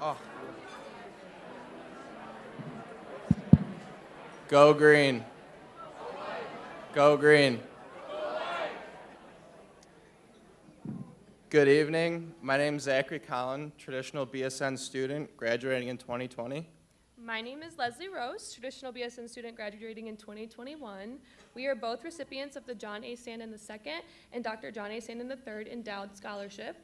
Oh. Go green. Go green. Good evening. My name is Zachary Collin, traditional BSN student graduating in 2020. My name is Leslie Rose, traditional BSN student graduating in 2021. We are both recipients of the John A. Sandin II and Dr. John A. Sandin III Endowed Scholarship.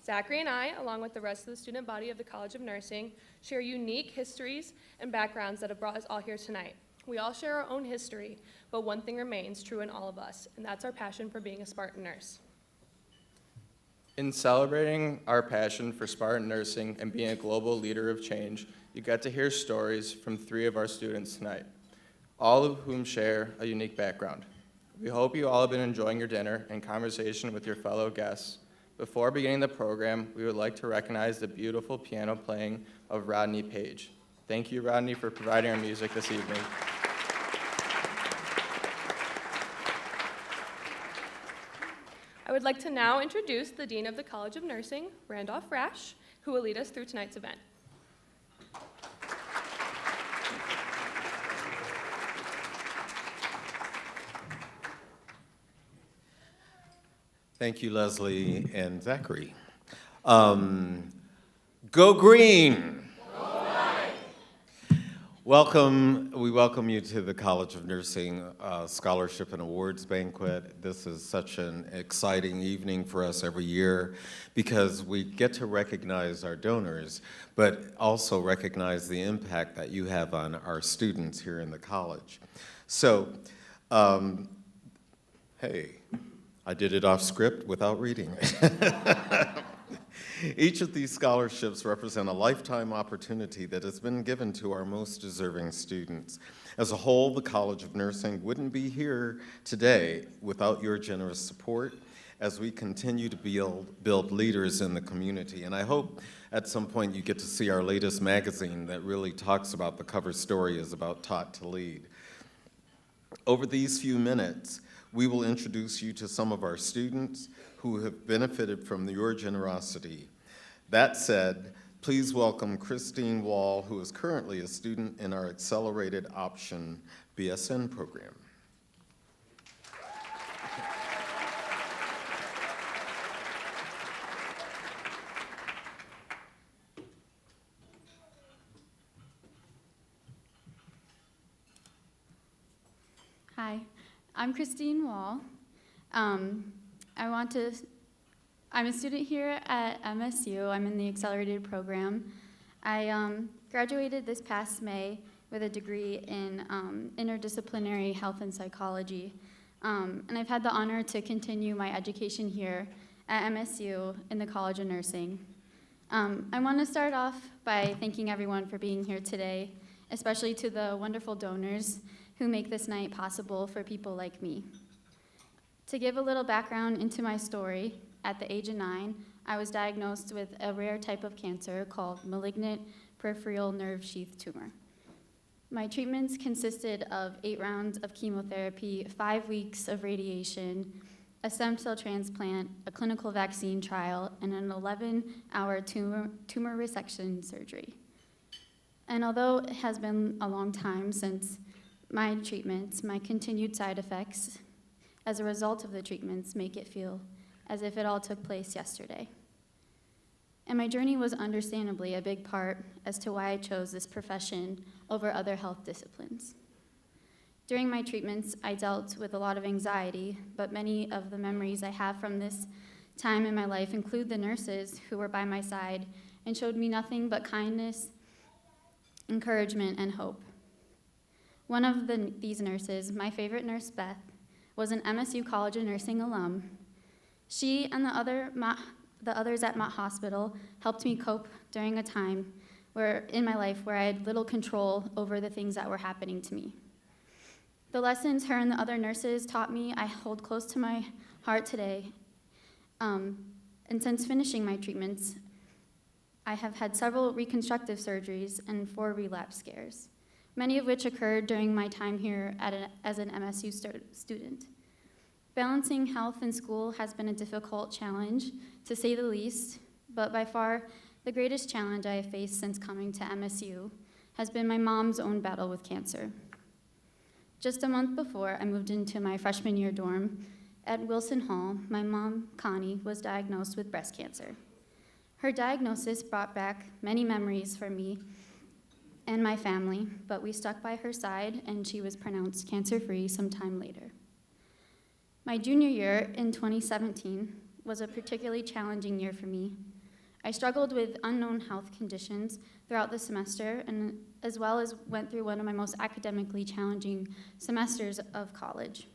Zachary and I, along with the rest of the student body of the College of Nursing, share unique histories and backgrounds that have brought us all here tonight. We all share our own history, but one thing remains true in all of us, and that's our passion for being a Spartan nurse. In celebrating our passion for Spartan nursing and being a global leader of change, you got to hear stories from 3 of our students tonight, all of whom share a unique background. We hope you all have been enjoying your dinner and conversation with your fellow guests. Before beginning the program, we would like to recognize the beautiful piano playing of Rodney Page. Thank you, Rodney, for providing our music this evening. I would like to now introduce the Dean of the College of Nursing, Randolph Rash, who will lead us through tonight's event. Thank you, Leslie and Zachary. Go green! We welcome you to the College of Nursing Scholarship and Awards Banquet. This is such an exciting evening for us every year because we get to recognize our donors, but also recognize the impact that you have on our students here in the college. So, hey, I did it off script without reading. Each of these scholarships represent a lifetime opportunity that has been given to our most deserving students. As a whole, the College of Nursing wouldn't be here today without your generous support as we continue to build leaders in the community. And I hope at some point you get to see our latest magazine that really talks about the cover story is about Taught to Lead. Over these few minutes, we will introduce you to some of our students who have benefited from your generosity. That said, please welcome Christine Wall, who is currently a student in our Accelerated Option BSN program. Hi, I'm Christine Wall. I'm a student here at MSU. I'm in the Accelerated program. I graduated this past May with a degree in interdisciplinary health and psychology. And I've had the honor to continue my education here at MSU in the College of Nursing. I want to start off by thanking everyone for being here today, especially to the wonderful donors who make this night possible for people like me. To give a little background into my story, at the age of 9, I was diagnosed with a rare type of cancer called malignant peripheral nerve sheath tumor. My treatments consisted of 8 rounds of chemotherapy, 5 weeks of radiation, a stem cell transplant, a clinical vaccine trial, and an 11-hour tumor resection surgery. And although it has been a long time since my treatments, my continued side effects as a result of the treatments make it feel as if it all took place yesterday. And my journey was understandably a big part as to why I chose this profession over other health disciplines. During my treatments, I dealt with a lot of anxiety, but many of the memories I have from this time in my life include the nurses who were by my side and showed me nothing but kindness, encouragement, and hope. One of these nurses, my favorite nurse, Beth, was an MSU College of Nursing alum. She and the others at Mott Hospital helped me cope during a time in my life where I had little control over the things that were happening to me. The lessons her and the other nurses taught me I hold close to my heart today. And since finishing my treatments, I have had several reconstructive surgeries and 4 relapse scares, many of which occurred during my time here as an MSU student. Balancing health and school has been a difficult challenge, to say the least, but by far The greatest challenge I have faced since coming to MSU has been my mom's own battle with cancer. Just a month before I moved into my freshman year dorm at Wilson Hall, my mom, Connie, was diagnosed with breast cancer. Her diagnosis brought back many memories for me and my family, but we stuck by her side and she was pronounced cancer-free sometime later. My junior year in 2017 was a particularly challenging year for me. I struggled with unknown health conditions throughout the semester, and as well as went through one of my most academically challenging semesters of college.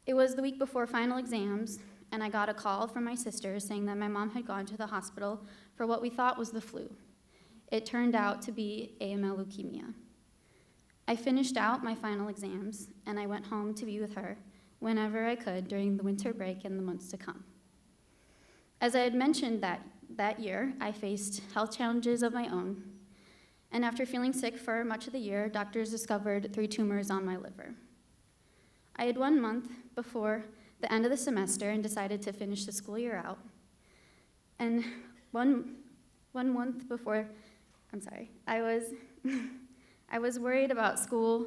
It was the week before final exams, and I got a call from my sister saying that my mom had gone to the hospital for what we thought was the flu. It turned out to be AML leukemia. I finished out my final exams, and I went home to be with her whenever I could during the winter break and the months to come. As I had mentioned that year, I faced health challenges of my own, and after feeling sick for much of the year, doctors discovered 3 tumors on my liver. I had 1 month before the end of the semester and decided to finish the school year out. And one month before, I was worried about school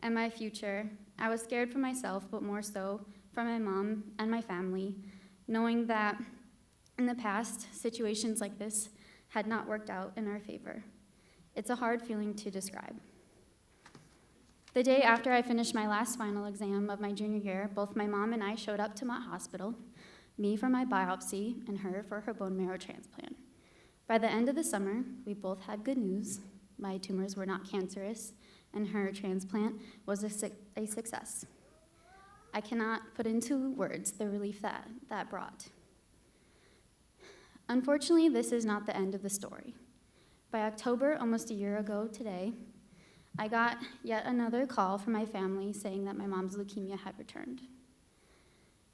and my future. I was scared for myself, but more so for my mom and my family, knowing that in the past, situations like this had not worked out in our favor. It's a hard feeling to describe. The day after I finished my last final exam of my junior year, both my mom and I showed up to Mott Hospital, me for my biopsy and her for her bone marrow transplant. By the end of the summer, we both had good news. My tumors were not cancerous, and her transplant was a success. I cannot put into words the relief that brought. Unfortunately, this is not the end of the story. By October, almost a year ago today, I got yet another call from my family saying that my mom's leukemia had returned.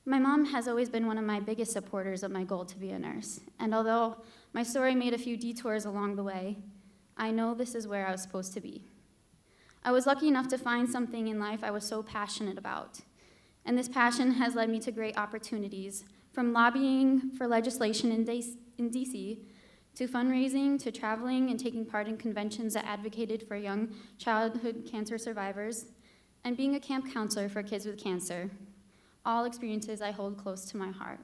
My mom has always been one of my biggest supporters of my goal to be a nurse, and although my story made a few detours along the way, I know this is where I was supposed to be. I was lucky enough to find something in life I was so passionate about, and this passion has led me to great opportunities, from lobbying for legislation in DC, to fundraising, to traveling and taking part in conventions that advocated for young childhood cancer survivors, and being a camp counselor for kids with cancer, all experiences I hold close to my heart.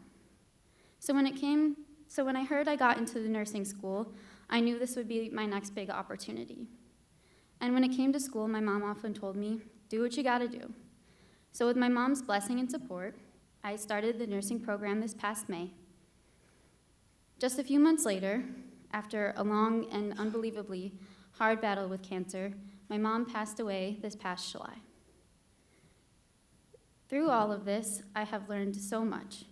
So when I heard I got into the nursing school, I knew this would be my next big opportunity. And when it came to school, my mom often told me, do what you gotta do. So with my mom's blessing and support, I started the nursing program this past May. Just a few months later, after a long and unbelievably hard battle with cancer, my mom passed away this past July. Through all of this, I have learned so much,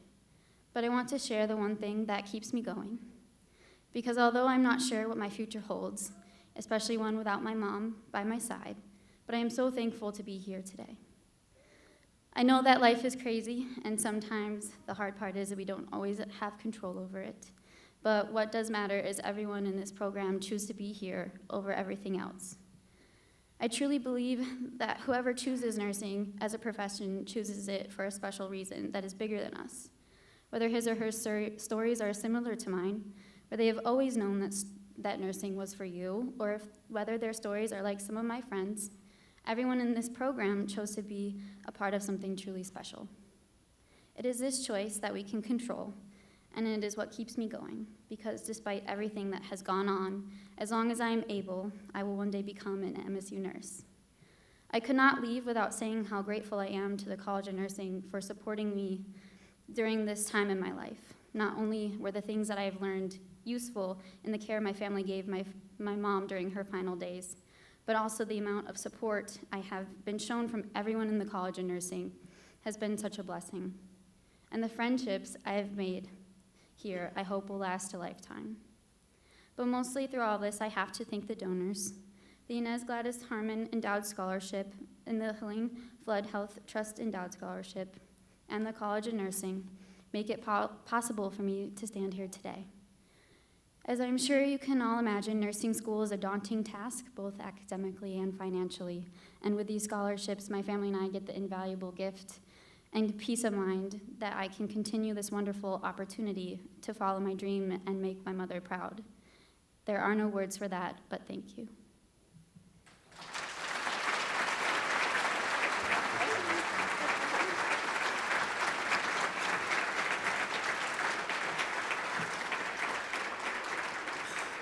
but I want to share the one thing that keeps me going. Because although I'm not sure what my future holds, especially one without my mom by my side, but I am so thankful to be here today. I know that life is crazy, and sometimes the hard part is that we don't always have control over it. But what does matter is everyone in this program choose to be here over everything else. I truly believe that whoever chooses nursing as a profession chooses it for a special reason that is bigger than us. Whether his or her stories are similar to mine, or they have always known that nursing was for you, or whether their stories are like some of my friends, everyone in this program chose to be a part of something truly special. It is this choice that we can control, and it is what keeps me going, because despite everything that has gone on, as long as I am able, I will one day become an MSU nurse. I could not leave without saying how grateful I am to the College of Nursing for supporting me during this time in my life. Not only were the things that I have learned useful in the care my family gave my mom during her final days, but also the amount of support I have been shown from everyone in the College of Nursing has been such a blessing. And the friendships I have made here, I hope will last a lifetime. But mostly through all this, I have to thank the donors, the INEZ GLADYS HARMON Endowed Scholarship, and the HELEN Flood Health Trust Endowed Scholarship, and the College of Nursing make it possible for me to stand here today. As I'm sure you can all imagine, nursing school is a daunting task, both academically and financially. And with these scholarships, my family and I get the invaluable gift and peace of mind that I can continue this wonderful opportunity to follow my dream and make my mother proud. There are no words for that, but thank you.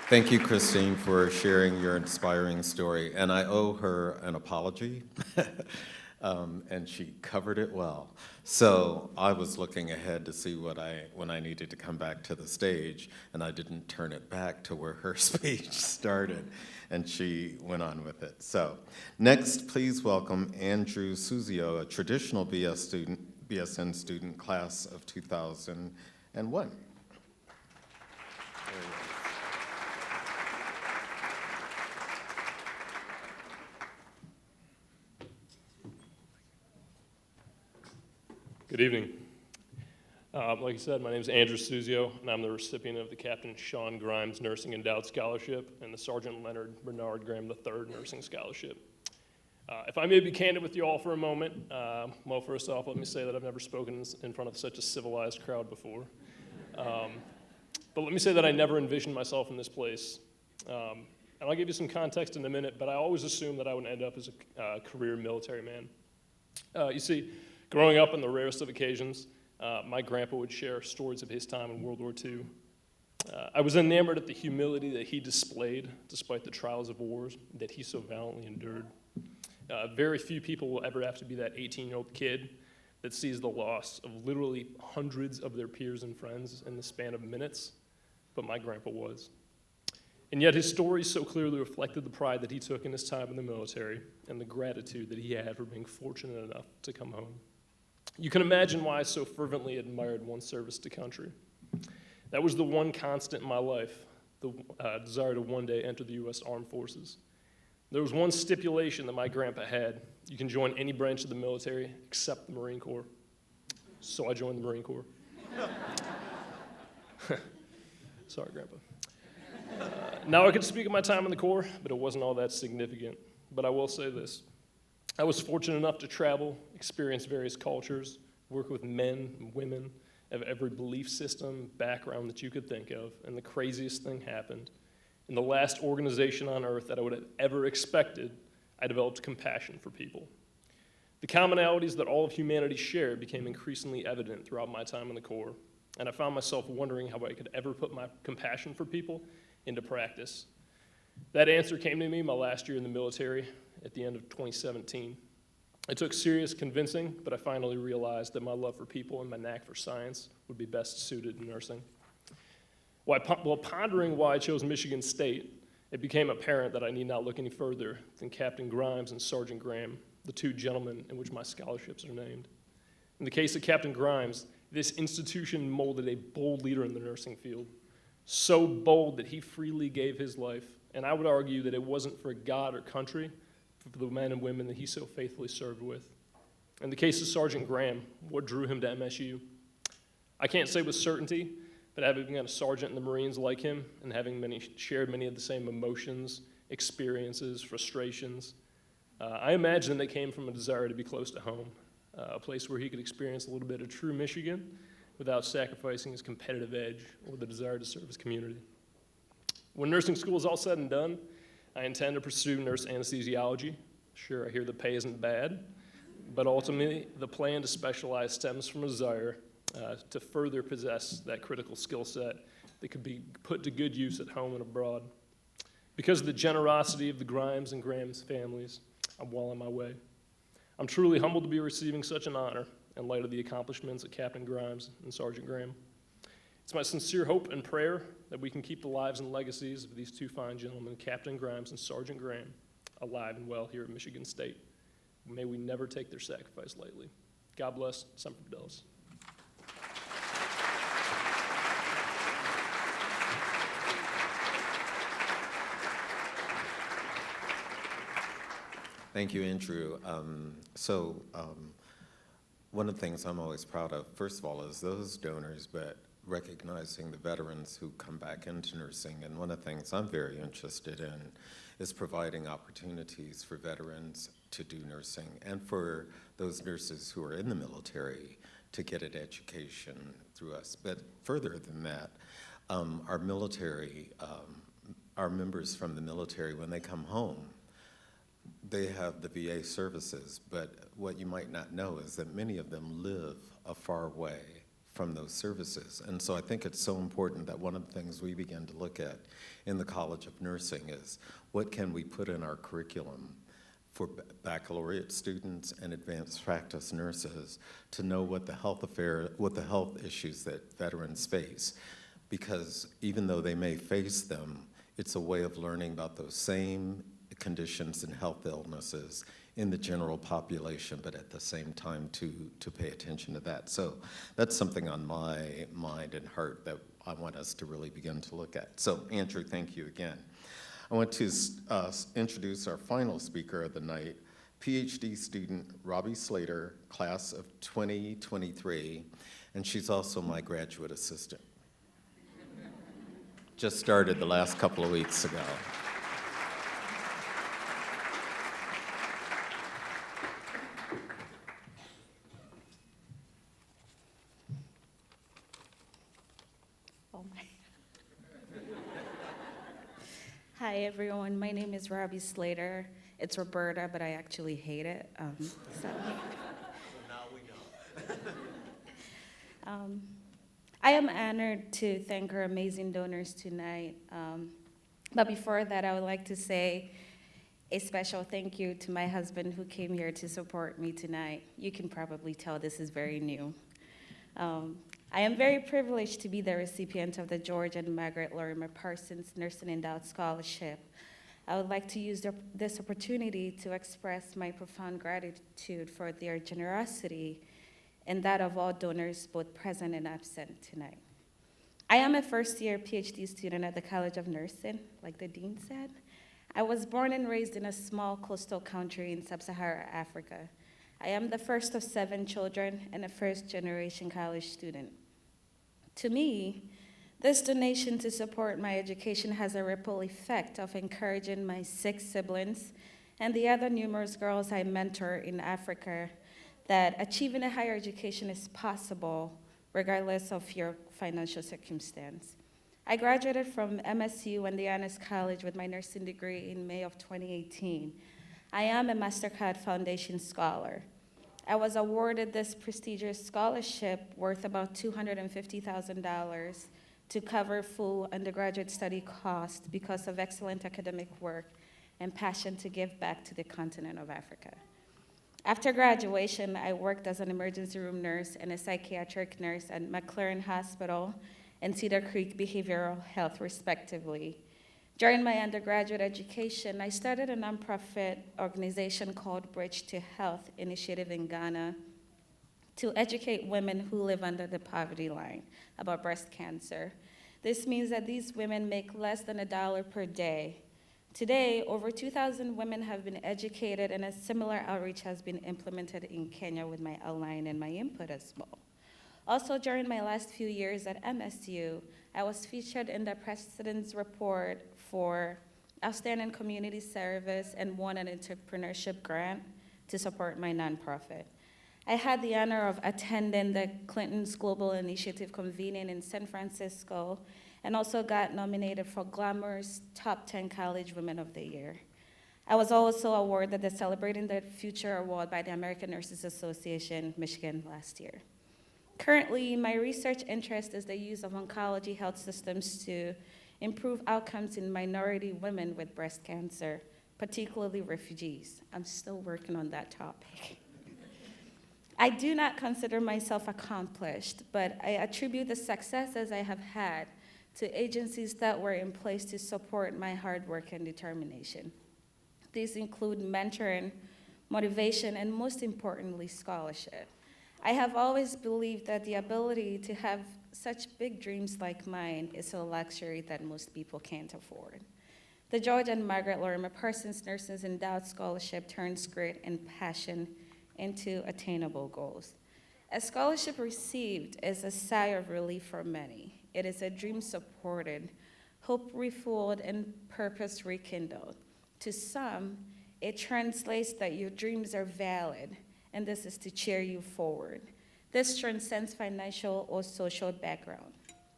Thank you, Christine, for sharing your inspiring story. And I owe her an apology, and she covered it well. So I was looking ahead to see when I needed to come back to the stage, and I didn't turn it back to where her speech started, and she went on with it. So next, please welcome Andrew Suzio, a traditional BSN student, class of 2001. Good evening. Like I said, my name is Andrew Suzio, and I'm the recipient of the Captain Sean Grimes Nursing Endowed Scholarship and the Sergeant Leonard Bernard Graham III Nursing Scholarship. If I may be candid with you all for a moment, well, first off, let me say that I've never spoken in front of such a civilized crowd before. But let me say that I never envisioned myself in this place. And I'll give you some context in a minute, but I always assumed that I would end up as a career military man. You see, growing up on the rarest of occasions, my grandpa would share stories of his time in World War II. I was enamored at the humility that he displayed despite the trials of wars that he so valiantly endured. Very few people will ever have to be that 18-year-old kid that sees the loss of literally hundreds of their peers and friends in the span of minutes, but my grandpa was. And yet his stories so clearly reflected the pride that he took in his time in the military and the gratitude that he had for being fortunate enough to come home. You can imagine why I so fervently admired one's service to country. That was the one constant in my life, the desire to one day enter the U.S. Armed Forces. There was one stipulation that my grandpa had. You can join any branch of the military except the Marine Corps. So I joined the Marine Corps. Sorry, Grandpa. Now I could speak of my time in the Corps, but it wasn't all that significant. But I will say this. I was fortunate enough to travel, experience various cultures, work with men and women of every belief system, background that you could think of, and the craziest thing happened. In the last organization on earth that I would have ever expected, I developed compassion for people. The commonalities that all of humanity shared became increasingly evident throughout my time in the Corps, and I found myself wondering how I could ever put my compassion for people into practice. That answer came to me my last year in the military at the end of 2017. It took serious convincing, but I finally realized that my love for people and my knack for science would be best suited in nursing. While pondering why I chose Michigan State, it became apparent that I need not look any further than Captain Grimes and Sergeant Graham, the two gentlemen in which my scholarships are named. In the case of Captain Grimes, this institution molded a bold leader in the nursing field, so bold that he freely gave his life, and I would argue that it wasn't for God or country, but for the men and women that he so faithfully served with. In the case of Sergeant Graham, what drew him to MSU? I can't say with certainty, but having been a sergeant in the Marines like him and having shared many of the same emotions, experiences, frustrations, I imagine they came from a desire to be close to home, a place where he could experience a little bit of true Michigan without sacrificing his competitive edge or the desire to serve his community. When nursing school is all said and done, I intend to pursue nurse anesthesiology. Sure, I hear the pay isn't bad, but ultimately the plan to specialize stems from a desire to further possess that critical skill set that could be put to good use at home and abroad. Because of the generosity of the Grimes and Graham's families, I'm well on my way. I'm truly humbled to be receiving such an honor in light of the accomplishments of Captain Grimes and Sergeant Graham. It's my sincere hope and prayer that we can keep the lives and legacies of these two fine gentlemen, Captain Grimes and Sergeant Graham, alive and well here at Michigan State. May we never take their sacrifice lightly. God bless. Semper Fidelis. Thank you, Andrew. One of the things I'm always proud of, first of all, is those donors, but recognizing the veterans who come back into nursing. And one of the things I'm very interested in is providing opportunities for veterans to do nursing and for those nurses who are in the military to get an education through us. But further than that, our military our members from the military, when they come home, they have the VA services, but what you might not know is that many of them live a far way from those services. And so I think it's so important that one of the things we begin to look at in the College of Nursing is what can we put in our curriculum for baccalaureate students and advanced practice nurses to know what the health issues that veterans face. Because even though they may face them, it's a way of learning about those same conditions and health illnesses in the general population, but at the same time to pay attention to that. So that's something on my mind and heart that I want us to really begin to look at. So Andrew, thank you again. I want to introduce our final speaker of the night, PhD student Robbie Slater, class of 2023, and she's also my graduate assistant. Just started the last couple of weeks ago. Hi everyone, my name is Robbie Slater. It's Roberta, but I actually hate it. So now we know. I am honored to thank our amazing donors tonight. But before that, I would like to say a special thank you to my husband who came here to support me tonight. You can probably tell this is very new. I am very privileged to be the recipient of the George and Margaret Lorimer Parsons Nursing Endowed Scholarship. I would like to use this opportunity to express my profound gratitude for their generosity and that of all donors, both present and absent tonight. I am a first-year PhD student at the College of Nursing, like the dean said. I was born and raised in a small coastal country in sub-Saharan Africa. I am the first of 7 children and a first-generation college student. To me, this donation to support my education has a ripple effect of encouraging my 6 siblings and the other numerous girls I mentor in Africa that achieving a higher education is possible regardless of your financial circumstance. I graduated from MSU and the INEZ College with my nursing degree in May of 2018. I am a MasterCard Foundation scholar. I was awarded this prestigious scholarship worth about $250,000 to cover full undergraduate study costs because of excellent academic work and passion to give back to the continent of Africa. After graduation, I worked as an emergency room nurse and a psychiatric nurse at McLaren Hospital and Cedar Creek Behavioral Health, respectively. During my undergraduate education, I started a nonprofit organization called Bridge to Health Initiative in Ghana to educate women who live under the poverty line about breast cancer. This means that these women make less than $1 per day. Today, over 2,000 women have been educated, and a similar outreach has been implemented in Kenya with my outline and my input as well. Also, during my last few years at MSU, I was featured in the President's Report for Outstanding Community Service and won an entrepreneurship grant to support my nonprofit. I had the honor of attending the Clinton's Global Initiative convening in San Francisco and also got nominated for Glamour's Top 10 College Women of the Year. I was also awarded the Celebrating the Future Award by the American Nurses Association, Michigan, last year. Currently, my research interest is the use of oncology health systems to improve outcomes in minority women with breast cancer, particularly refugees. I'm still working on that topic. I do not consider myself accomplished, but I attribute the successes I have had to agencies that were in place to support my hard work and determination. These include mentoring, motivation, and most importantly, scholarship. I have always believed that the ability to have such big dreams like mine is a luxury that most people can't afford. The George and Margaret Lorimer Parsons Nurses Endowed Scholarship turns grit and passion into attainable goals. A scholarship received is a sigh of relief for many. It is a dream supported, hope refueled, and purpose rekindled. To some, it translates that your dreams are valid, and this is to cheer you forward. This transcends financial or social background.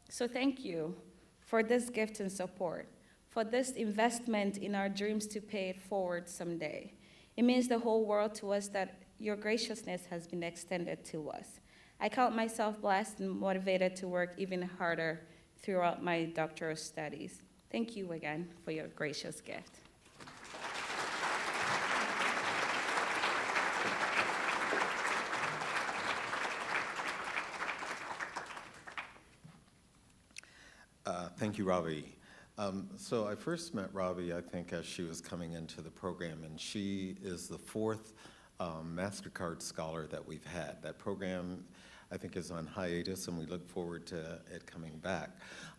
So thank you for this gift and support. for this investment in our dreams to pay it forward someday. It means the whole world to us that your graciousness has been extended to us. I count myself blessed and motivated to work even harder throughout my doctoral studies. Thank you again for your gracious gift. Thank you, Ravi. So I first met Ravi, I think, as she was coming into the program, and she is the fourth MasterCard scholar that we've had. That program, I think, is on hiatus, and we look forward to it coming back.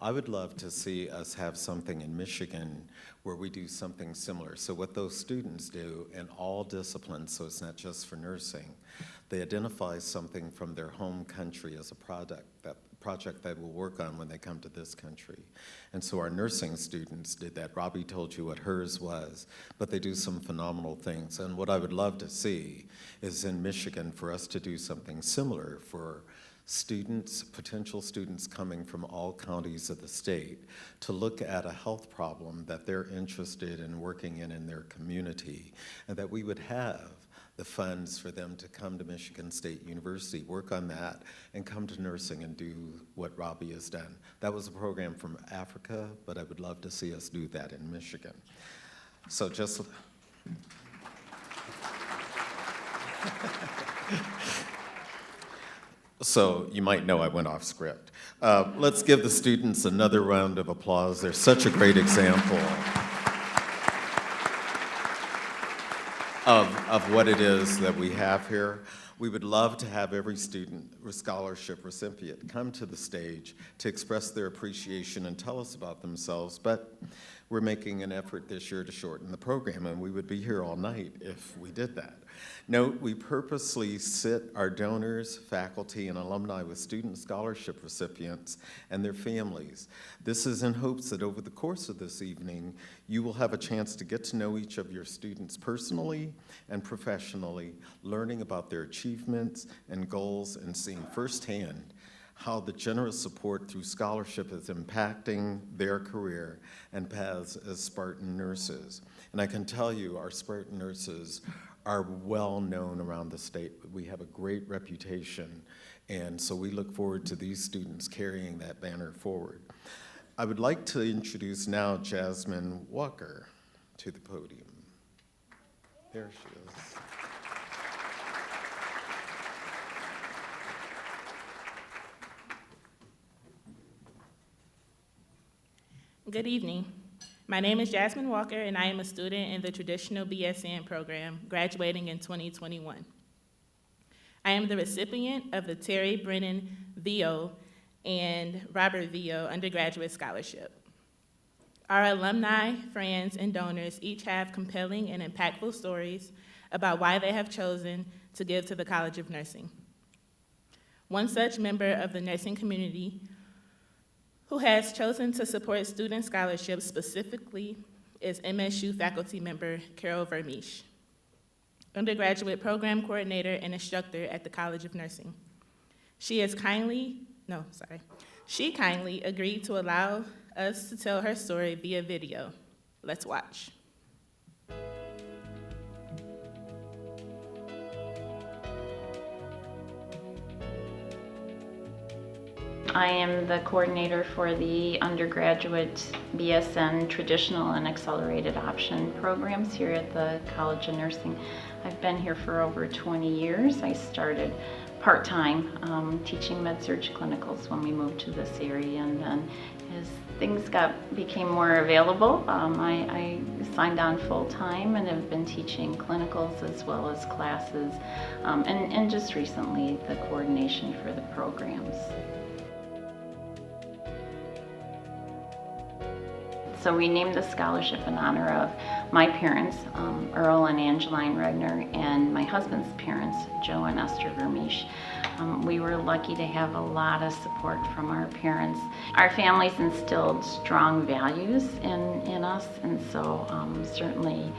I would love to see us have something in Michigan where we do something similar. So what those students do in all disciplines, so it's not just for nursing, they identify something from their home country as a project that we'll work on when they come to this country. And so our nursing students did that. Robbie told you what hers was, but they do some phenomenal things. And what I would love to see is in Michigan for us to do something similar for students, potential students coming from all counties of the state, to look at a health problem that they're interested in working in their community, and that we would have the funds for them to come to Michigan State University, work on that, and come to nursing and do what Robbie has done. That was a program from Africa, but I would love to see us do that in Michigan. So just... So you might know I went off script. Let's give the students another round of applause. They're such a great example of what it is that we have here. We would love to have every student or scholarship recipient come to the stage to express their appreciation and tell us about themselves, but we're making an effort this year to shorten the program, and we would be here all night if we did that. Note, we purposely sit our donors, faculty, and alumni with student scholarship recipients and their families. This is in hopes that over the course of this evening, you will have a chance to get to know each of your students personally and professionally, learning about their achievements and goals and seeing firsthand how the generous support through scholarship is impacting their career and paths as Spartan nurses. And I can tell you, our Spartan nurses are well known around the state. We have a great reputation, and so we look forward to these students carrying that banner forward. I would like to introduce now Jasmine Walker to the podium. There she is. Good evening. My name is Jasmine Walker, and I am a student in the traditional BSN program, graduating in 2021. I am the recipient of the Terry Brennan VO and Robert VO undergraduate scholarship. Our alumni, friends, and donors each have compelling and impactful stories about why they have chosen to give to the College of Nursing. One such member of the nursing community who has chosen to support student scholarships specifically is MSU faculty member Carol Vermeesh, undergraduate program coordinator and instructor at the College of Nursing. She kindly agreed to allow us to tell her story via video. Let's watch. I am the coordinator for the undergraduate BSN traditional and accelerated option programs here at the College of Nursing. I've been here for over 20 years. I started part-time teaching med-surg clinicals when we moved to this area, and then as things became more available, I signed on full-time and have been teaching clinicals as well as classes, and just recently the coordination for the programs. So we named the scholarship in honor of my parents, Earl and Angeline Regner, and my husband's parents, Joe and Esther Vermeesh. We were lucky to have a lot of support from our parents. Our families instilled strong values in us, and so certainly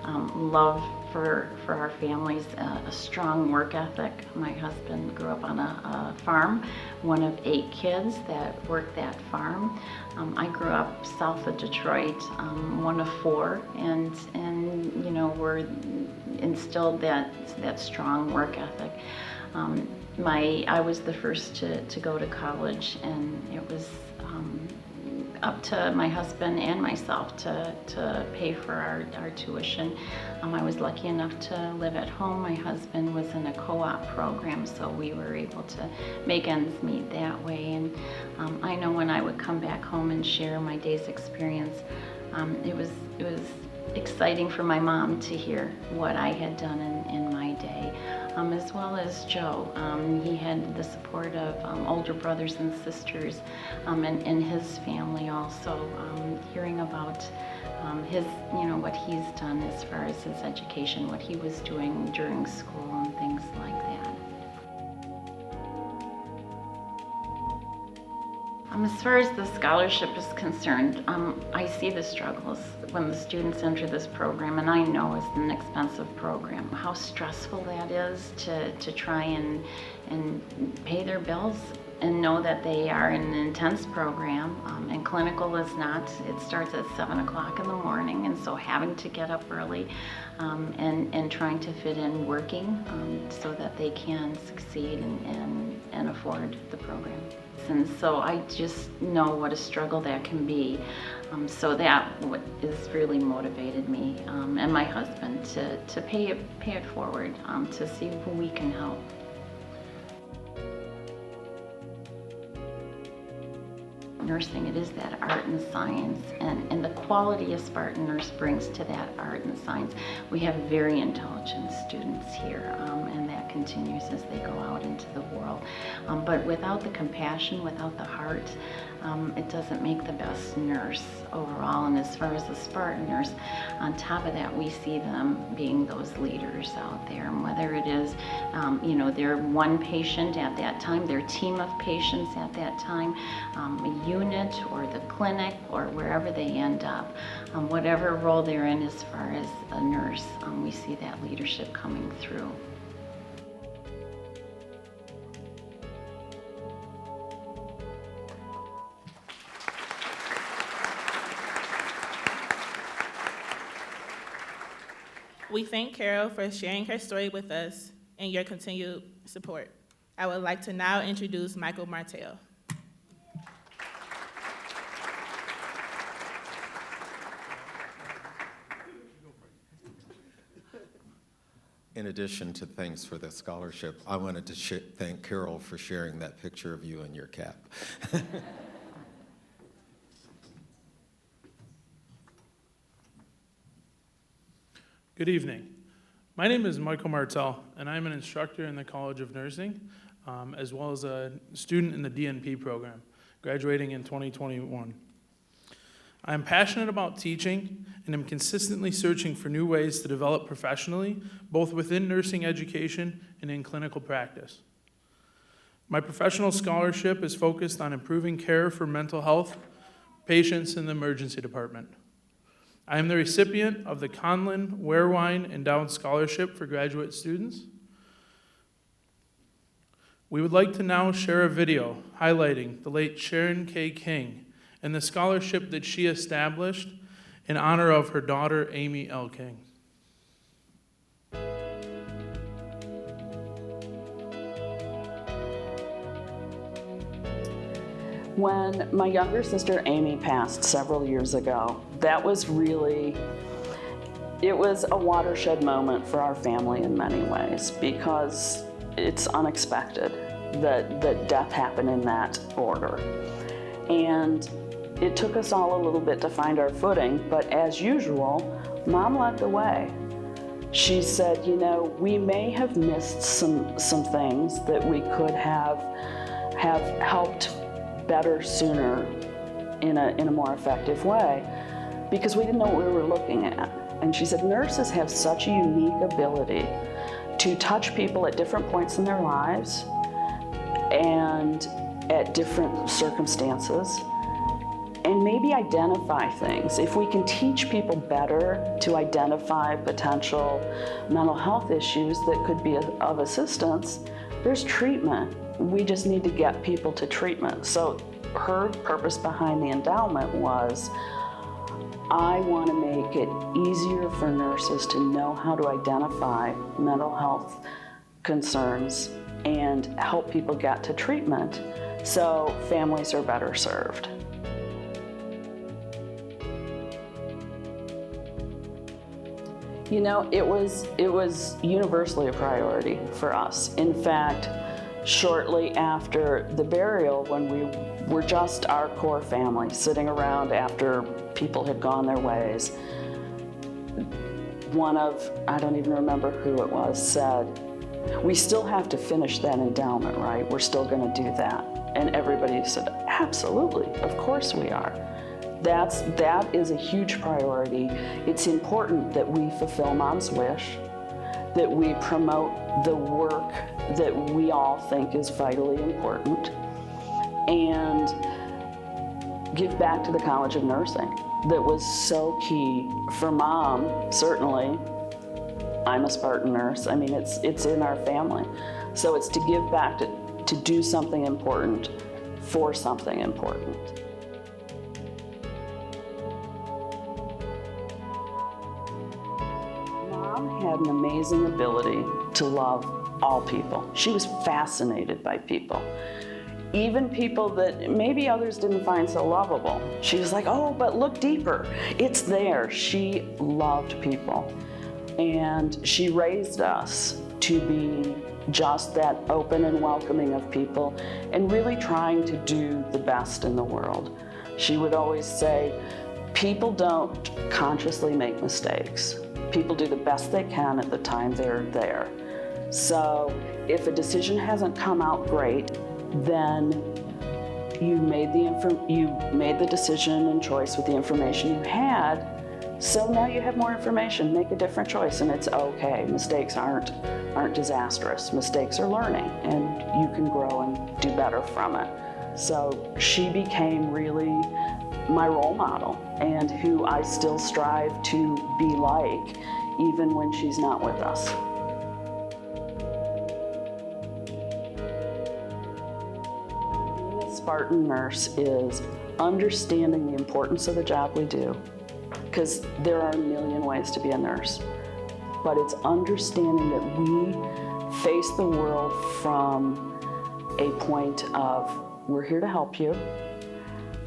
love for our families, a strong work ethic. My husband grew up on a farm, one of 8 kids that worked that farm. I grew up south of Detroit, one of 4, and you know, we're instilled that strong work ethic. I was the first to go to college, and it was up to my husband and myself to pay for our tuition. I was lucky enough to live at home. My husband was in a co-op program, so we were able to make ends meet that way. And I know when I would come back home and share my day's experience, it was exciting for my mom to hear what I had done in my day. As well as Joe. He had the support of older brothers and sisters and his family also. Hearing about his, you know, what he's done as far as his education, what he was doing during school and things like that. As far as the scholarship is concerned, I see the struggles when the students enter this program, and I know it's an expensive program, how stressful that is to try and pay their bills and know that they are in an intense program, and clinical is not. It starts at 7 o'clock in the morning, and so having to get up early and trying to fit in working so that they can succeed and afford the program. And so I just know what a struggle that can be. So that has really motivated me and my husband to pay it forward, to see who we can help. Nursing, it is that art and science, and the quality a Spartan nurse brings to that art and science. We have very intelligent students here, and that continues as they go out into the world. But without the compassion, without the heart, it doesn't make the best nurse overall. And as far as the Spartan nurse, on top of that, we see them being those leaders out there. And whether it is, you know, their one patient at that time, their team of patients at that time, a unit or the clinic or wherever they end up, whatever role they're in as far as a nurse, we see that leadership coming through. We thank Carol for sharing her story with us and your continued support. I would like to now introduce Michael Martell. In addition to thanks for the scholarship, I wanted to thank Carol for sharing that picture of you in your cap. Good evening. My name is Michael Martell, and I'm an instructor in the College of Nursing, as well as a student in the DNP program, graduating in 2021. I am passionate about teaching and am consistently searching for new ways to develop professionally, both within nursing education and in clinical practice. My professional scholarship is focused on improving care for mental health patients in the emergency department. I am the recipient of the Conlin Wehrwein Endowed Scholarship for graduate students. We would like to now share a video highlighting the late Sharon K. King and the scholarship that she established in honor of her daughter, Amy L. King. When my younger sister Amy passed several years ago, that was really, it was a watershed moment for our family in many ways, because it's unexpected that death happened in that order. And it took us all a little bit to find our footing, but as usual, Mom led the way. She said, you know, we may have missed some things that we could have helped better sooner in a more effective way, because we didn't know what we were looking at. And she said, nurses have such a unique ability to touch people at different points in their lives and at different circumstances, and maybe identify things. If we can teach people better to identify potential mental health issues that could be of assistance, there's treatment. We just need to get people to treatment. So her purpose behind the endowment was, I want to make it easier for nurses to know how to identify mental health concerns and help people get to treatment so families are better served. You know, it was universally a priority for us. In fact, shortly after the burial, when we were just our core family sitting around after people had gone their ways, one of, I don't even remember who it was, said, we still have to finish that endowment, right? We're still going to do that. And everybody said, absolutely, of course we are. That is a huge priority. It's important that we fulfill Mom's wish, that we promote the work that we all think is vitally important, and give back to the College of Nursing. That was so key for Mom, certainly. I'm a Spartan nurse. I mean, it's in our family. So it's to give back, to do something important for something important. Mom had an amazing ability to love all people. She was fascinated by people. Even people that maybe others didn't find so lovable. She was like, oh, but look deeper. It's there. She loved people. And she raised us to be just that open and welcoming of people and really trying to do the best in the world. She would always say, people don't consciously make mistakes. People do the best they can at the time they're there. So if a decision hasn't come out great, then you made the decision and choice with the information you had. So now you have more information, make a different choice, and it's okay. Mistakes aren't disastrous. Mistakes are learning, and you can grow and do better from it. So she became really my role model and who I still strive to be like, even when she's not with us. Being a Spartan nurse is understanding the importance of the job we do, because there are a million ways to be a nurse, but it's understanding that we face the world from a point of, we're here to help you.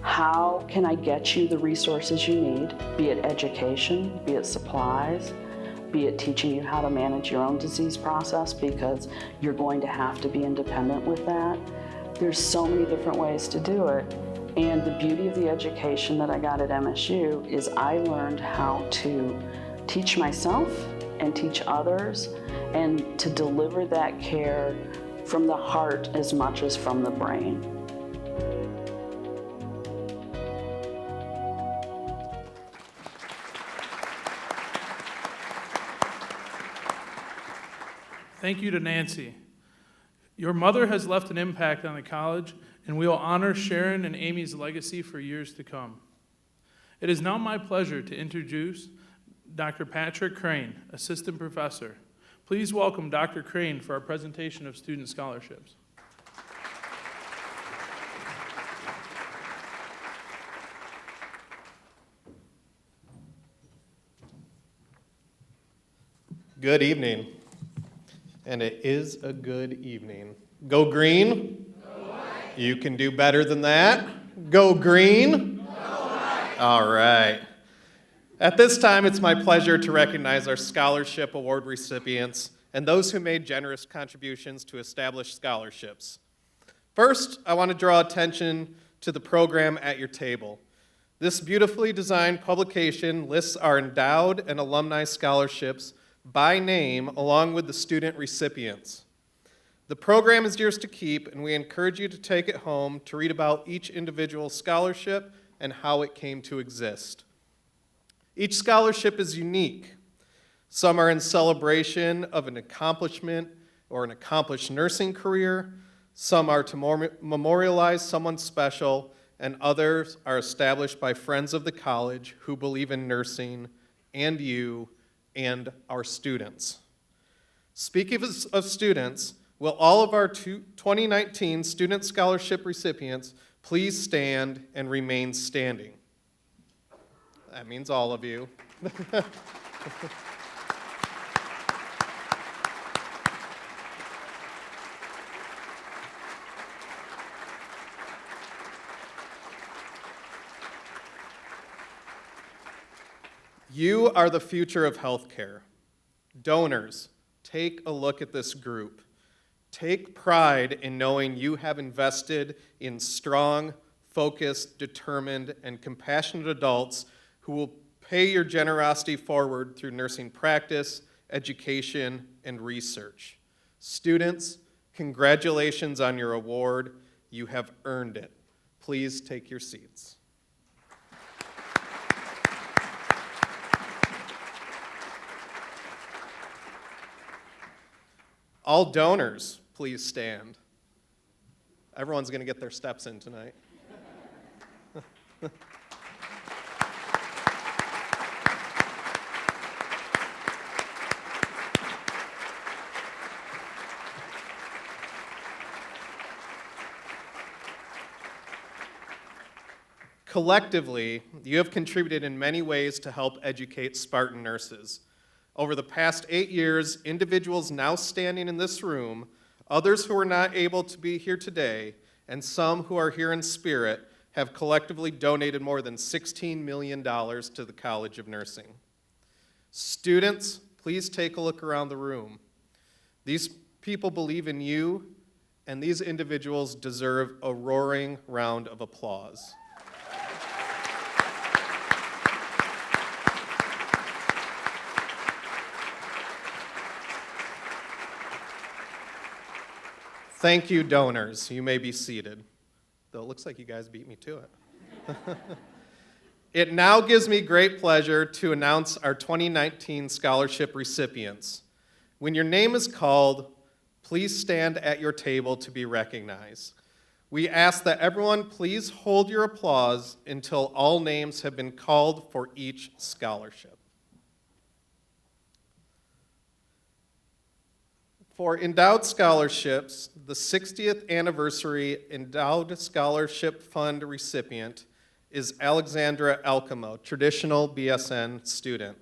How can I get you the resources you need, be it education, be it supplies, be it teaching you how to manage your own disease process, because you're going to have to be independent with that. There's so many different ways to do it. And the beauty of the education that I got at MSU is I learned how to teach myself and teach others and to deliver that care from the heart as much as from the brain. Thank you to Nancy. Your mother has left an impact on the college, and we will honor Sharon and Amy's legacy for years to come. It is now my pleasure to introduce Dr. Patrick Crane, Assistant Professor. Please welcome Dr. Crane for our presentation of student scholarships. Good evening. And it is a good evening. Go green. Go white. You can do better than that. Go green. Go white. All right. At this time, it's my pleasure to recognize our scholarship award recipients and those who made generous contributions to establish scholarships. First, I want to draw attention to the program at your table. This beautifully designed publication lists our endowed and alumni scholarships by name along with the student recipients. The program is yours to keep, and we encourage you to take it home to read about each individual scholarship and how it came to exist. Each scholarship is unique. Some are in celebration of an accomplishment or an accomplished nursing career. Some are to memorialize someone special, and others are established by friends of the college who believe in nursing, and you, and our students. Speaking of students, will all of our 2019 Student Scholarship recipients please stand and remain standing? That means all of you. You are the future of healthcare. Donors, take a look at this group. Take pride in knowing you have invested in strong, focused, determined, and compassionate adults who will pay your generosity forward through nursing practice, education, and research. Students, congratulations on your award. You have earned it. Please take your seats. All donors, please stand. Everyone's going to get their steps in tonight. Collectively, you have contributed in many ways to help educate Spartan nurses. Over the past 8 years, individuals now standing in this room, others who are not able to be here today, and some who are here in spirit, have collectively donated more than $16 million to the College of Nursing. Students, please take a look around the room. These people believe in you, and these individuals deserve a roaring round of applause. Thank you, donors. You may be seated. Though it looks like you guys beat me to it. It now gives me great pleasure to announce our 2019 scholarship recipients. When your name is called, please stand at your table to be recognized. We ask that everyone please hold your applause until all names have been called for each scholarship. For Endowed Scholarships, the 60th anniversary Endowed Scholarship Fund recipient is Alexandra Alcamo, traditional BSN student.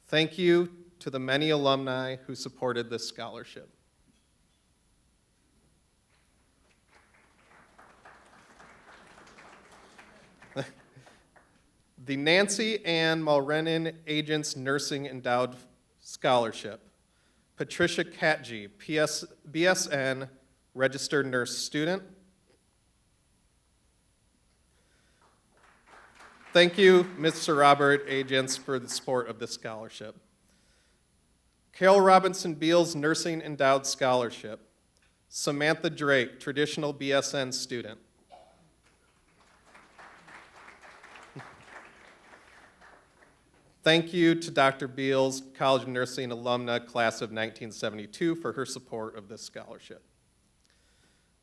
Thank you to the many alumni who supported this scholarship. The Nancy Ann MULRENAN Agents Nursing Endowed Scholarship. Patricia Katji, BSN, registered nurse student. Thank you, Mr. Robert Agents, for the support of this scholarship. Carol Robinson Beals, Nursing Endowed Scholarship. Samantha Drake, traditional BSN student. Thank you to Dr. Beals, College of Nursing alumna, class of 1972, for her support of this scholarship.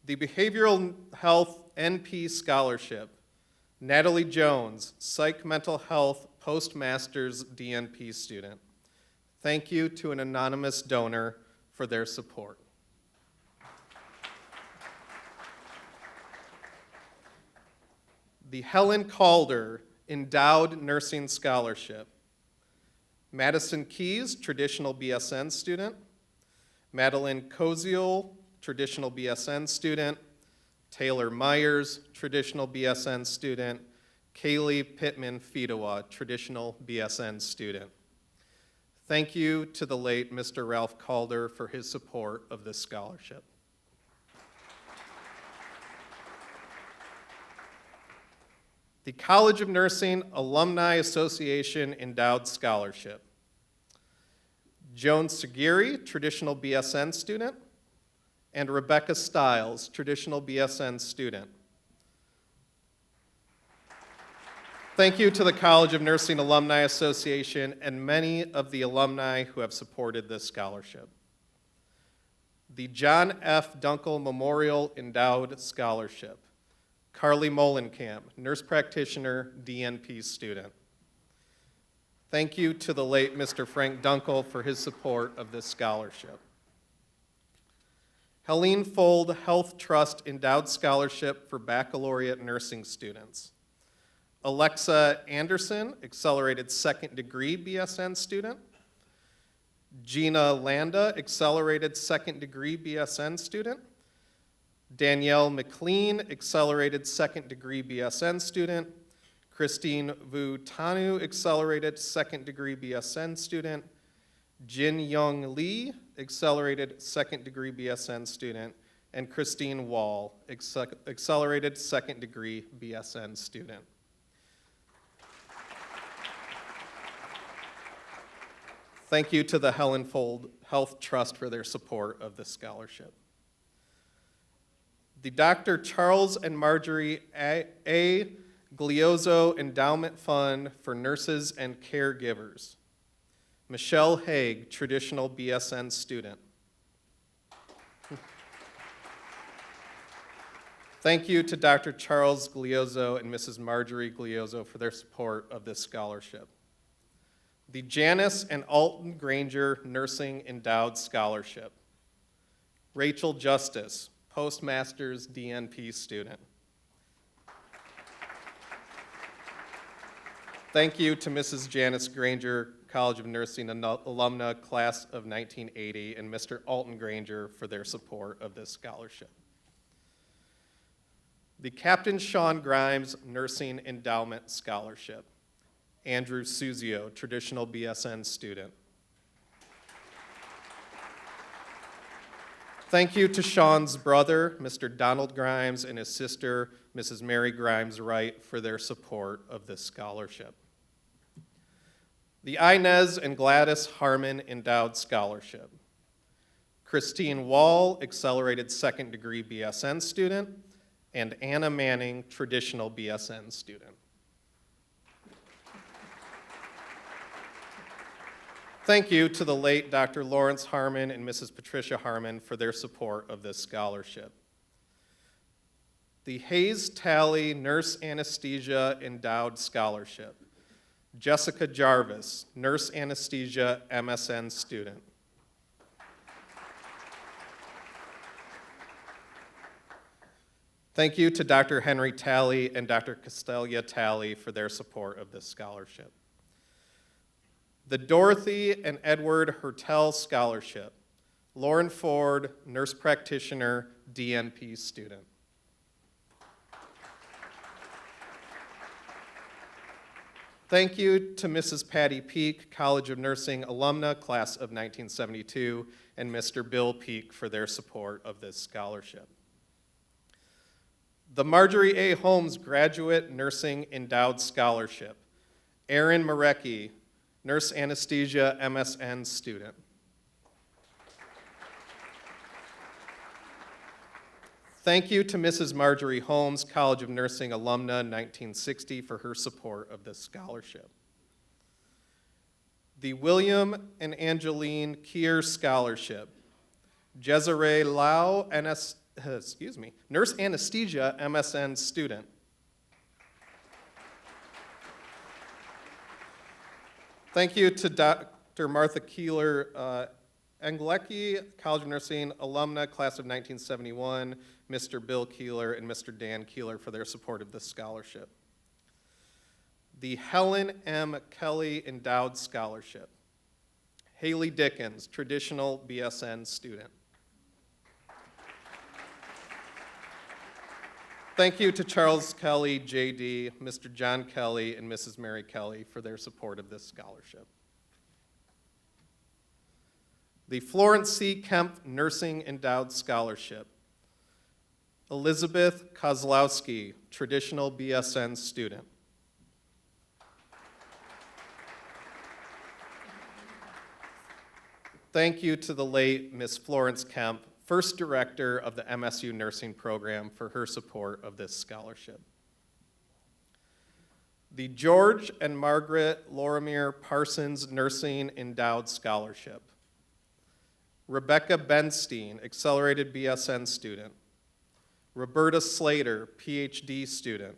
The Behavioral Health NP Scholarship, Natalie Jones, Psych Mental Health Postmasters DNP student. Thank you to an anonymous donor for their support. The Helen Calder Endowed Nursing Scholarship. Madison Keys, traditional BSN student. Madeline Koziol, traditional BSN student. Taylor Myers, traditional BSN student. Kaylee Pittman-Fedewa, traditional BSN student. Thank you to the late Mr. Ralph Calder for his support of this scholarship. The College of Nursing Alumni Association Endowed Scholarship. Joan Sagiri, traditional BSN student, and Rebecca Stiles, traditional BSN student. Thank you to the College of Nursing Alumni Association and many of the alumni who have supported this scholarship. The John F. Dunkel Memorial Endowed Scholarship. Carly Molenkamp, nurse practitioner, DNP student. Thank you to the late Mr. Frank Dunkel for his support of this scholarship. Helene FULD Health Trust Endowed Scholarship for Baccalaureate Nursing Students. Alexa Anderson, Accelerated Second Degree BSN student. Gina Landa, Accelerated Second Degree BSN student. Danielle McLean, Accelerated Second Degree BSN student. Christine Vu Tanu, Accelerated Second Degree BSN student. Jin Young Lee, Accelerated Second Degree BSN student. And Christine Wall, Accelerated Second Degree BSN student. Thank you to the Helen FULD Health Trust for their support of this scholarship. The Dr. Charles and Marjorie A. GLIOZZO Endowment Fund for Nurses and Caregivers. Michelle Haig, traditional BSN student. Thank you to Dr. Charles GLIOZZO and Mrs. Marjorie GLIOZZO for their support of this scholarship. The Janice and Alton Granger Nursing Endowed Scholarship. Rachel Justice, Postmasters DNP student. Thank you to Mrs. Janice Granger, College of Nursing alumna, class of 1980, and Mr. Alton Granger for their support of this scholarship. The Captain Sean Grimes Nursing Endowment Scholarship. Andrew Suzio, traditional BSN student. Thank you to Sean's brother, Mr. Donald Grimes, and his sister, Mrs. Mary Grimes Wright, for their support of this scholarship. The INEZ and GLADYS Harmon Endowed Scholarship. Christine Wall, Accelerated Second Degree BSN student, and Anna Manning, traditional BSN student. Thank you to the late Dr. Lawrence Harmon and Mrs. Patricia Harmon for their support of this scholarship. The Hayes Talley Nurse Anesthesia Endowed Scholarship. Jessica Jarvis, Nurse Anesthesia MSN student. Thank you to Dr. Henry Talley and Dr. Castelia Talley for their support of this scholarship. The Dorothy and Edward Hertel Scholarship. Lauren Ford, Nurse Practitioner, DNP student. Thank you to Mrs. Patty Peak, College of Nursing alumna, class of 1972, and Mr. Bill Peak for their support of this scholarship. The Marjorie A. Holmes Graduate Nursing Endowed Scholarship. Erin Marecki, Nurse Anesthesia MSN student. Thank you to Mrs. Marjorie Holmes, College of Nursing alumna, 1960, for her support of this scholarship. The William and Angeline Keehner Scholarship. Desiree Lau, Nurse Anesthesia MSN student. Thank you to Dr. Martha Keeler Engelecki, College of Nursing alumna, class of 1971, Mr. Bill Keeler and Mr. Dan Keeler for their support of this scholarship. The Helen M. Kelly Endowed Scholarship. Haley Dickens, traditional BSN student. Thank you to Charles Kelly, JD, Mr. John Kelly, and Mrs. Mary Kelly for their support of this scholarship. The Florence C. Kemp Nursing Endowed Scholarship. Elizabeth Kozlowski, traditional BSN student. Thank you to the late Miss Florence Kemp, first director of the MSU nursing program, for her support of this scholarship. The George and Margaret Lorimer Parsons Nursing Endowed Scholarship. Rebecca Benstein, accelerated BSN student. Roberta Slater, PhD student.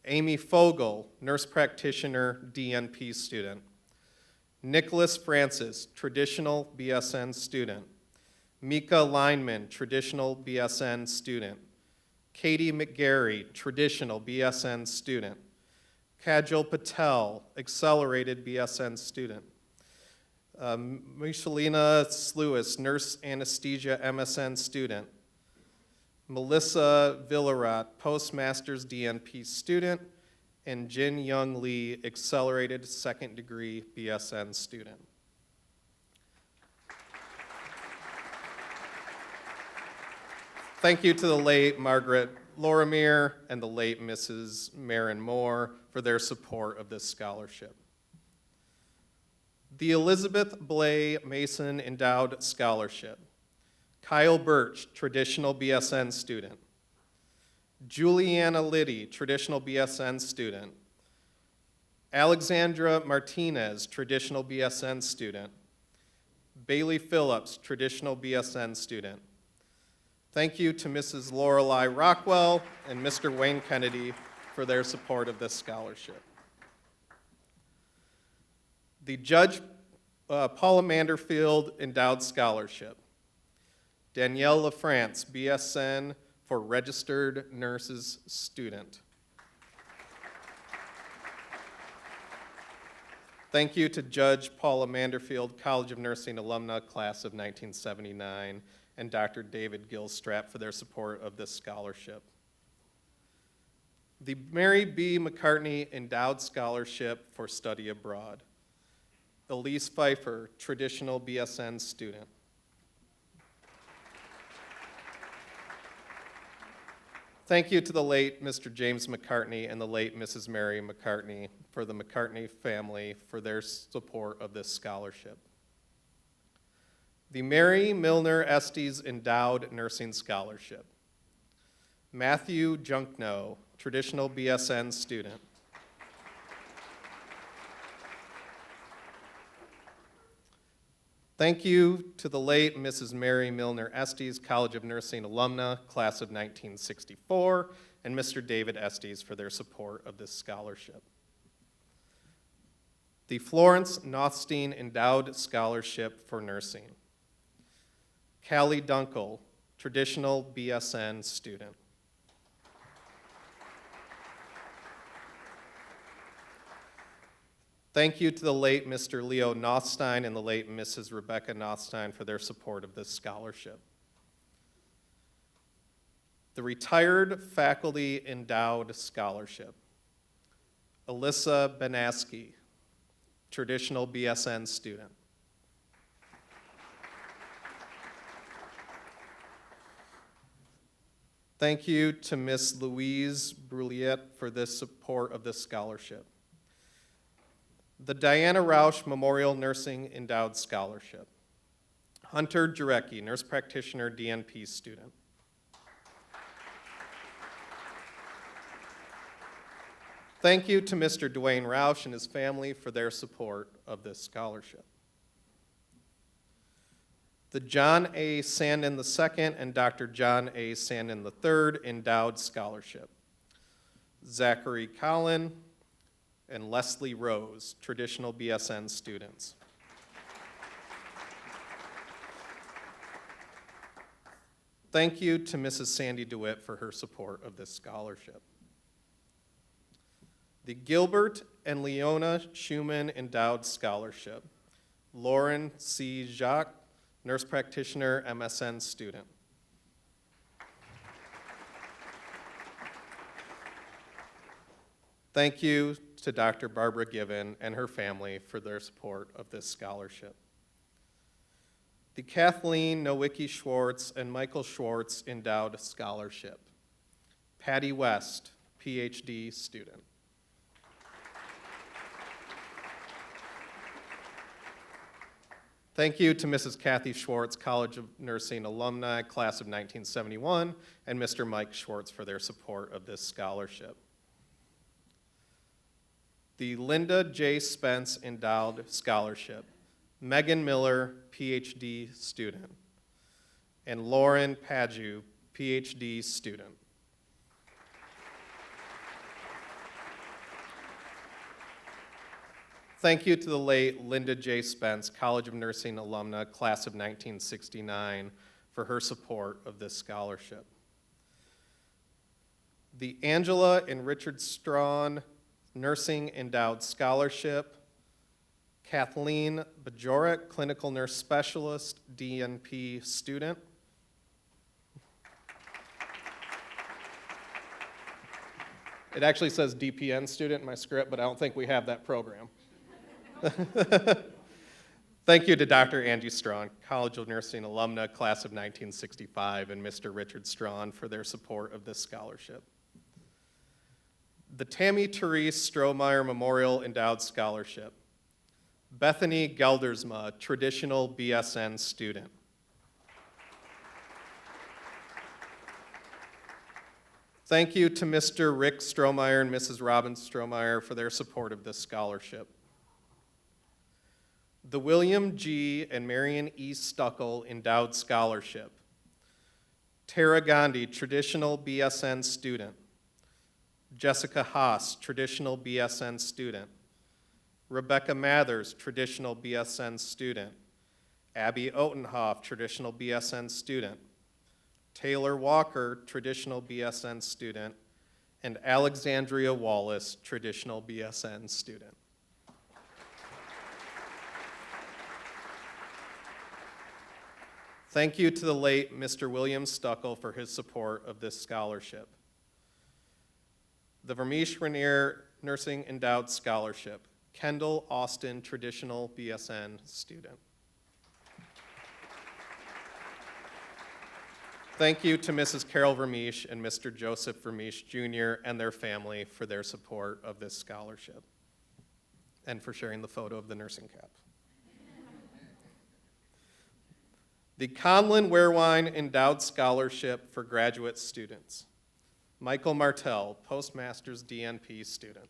Amy Fogel, nurse practitioner, DNP student. Nicholas Francis, traditional BSN student. Mika Lineman, traditional BSN student. Katie McGarry, traditional BSN student. Kajal Patel, accelerated BSN student. Michelina Sluis, nurse anesthesia MSN student. Melissa Villarat, postmaster's DNP student. And Jin Young Lee, accelerated second degree BSN student. Thank you to the late Margaret Lorimer and the late Mrs. Marin Moore for their support of this scholarship. The Elizabeth Blay Mason Endowed Scholarship. Kyle Birch, traditional BSN student. Juliana Liddy, traditional BSN student. Alexandra Martinez, traditional BSN student. Bailey Phillips, traditional BSN student. Thank you to Mrs. Lorelei Rockwell and Mr. Wayne Kennedy for their support of this scholarship. The Judge Paula Manderfield Endowed Scholarship. Danielle LaFrance, BSN for Registered Nurses Student. Thank you to Judge Paula Manderfield, College of Nursing alumna, class of 1979, and Dr. David Gilstrap for their support of this scholarship. The Mary B. McCartney Endowed Scholarship for Study Abroad. Elise Pfeiffer, traditional BSN student. Thank you to the late Mr. James McCartney and the late Mrs. Mary McCartney for the McCartney family for their support of this scholarship. The Mary MILNER-ESTES Endowed Nursing Scholarship. Matthew Junkno, traditional BSN student. Thank you to the late Mrs. Mary MILNER-ESTES, College of Nursing alumna, class of 1964, and Mr. David Estes for their support of this scholarship. The Florence Nothstein Endowed Scholarship for Nursing. Callie Dunkel, traditional BSN student. Thank you to the late Mr. Leo Nothstein and the late Mrs. Rebecca Nothstein for their support of this scholarship. The Retired Faculty Endowed Scholarship. Alyssa Benaski, traditional BSN student. Thank you to Miss Louise Bruliette for this support of this scholarship. The Diana Rausch Memorial Nursing Endowed Scholarship. Hunter Jarecki, nurse practitioner, DNP student. Thank you to Mr. Dwayne Rausch and his family for their support of this scholarship. The John A. Sandin II and Dr. John A. Sandin III Endowed Scholarship. Zachary Collin and Leslie Rose, traditional BSN students. Thank you to Mrs. Sandy DeWitt for her support of this scholarship. The Gilbert and Leona Schumann Endowed Scholarship. Lauren C. Jacques, nurse practitioner, MSN student. Thank you to Dr. Barbara Given and her family for their support of this scholarship. The Kathleen Nowicki Schwartz and Michael Schwartz Endowed Scholarship. Patty West, PhD student. Thank you to Mrs. Kathy Schwartz, College of Nursing alumni, class of 1971, and Mr. Mike Schwartz for their support of this scholarship. The Linda J. Spence Endowed Scholarship. Megan Miller, PhD student. And Lauren Paju, PhD student. Thank you to the late Linda J. Spence, College of Nursing alumna, class of 1969, for her support of this scholarship. The Angela and Richard Strawn Nursing Endowed Scholarship, Kathleen Bajorek, Clinical Nurse Specialist, DNP student. It actually says DPN student in my script, but I don't think we have that program. Thank you to Dr. Angie Strawn, College of Nursing alumna, class of 1965, and Mr. Richard Strawn for their support of this scholarship. The Tammy Therese Strohmeyer Memorial Endowed Scholarship, Bethany Geldersma, traditional BSN student. Thank you to Mr. Rick Strohmeyer and Mrs. Robin Strohmeyer for their support of this scholarship. The William G. and Marion E. Stuckel Endowed Scholarship, Tara Gandhi, traditional BSN student. Jessica Haas, traditional BSN student. Rebecca Mathers, traditional BSN student. Abby Otenhoff, traditional BSN student. Taylor Walker, traditional BSN student. And Alexandria Wallace, traditional BSN student. Thank you to the late Mr. William Stuckel for his support of this scholarship. The Vermeesh Rainier Nursing Endowed Scholarship, Kendall Austin, traditional BSN student. Thank you to Mrs. Carol Vermeesh and Mr. Joseph Vermeesh Jr. and their family for their support of this scholarship and for sharing the photo of the nursing cap. The Conlin Wehrwein Endowed Scholarship for graduate students. Michael Martell, Postmaster's DNP student.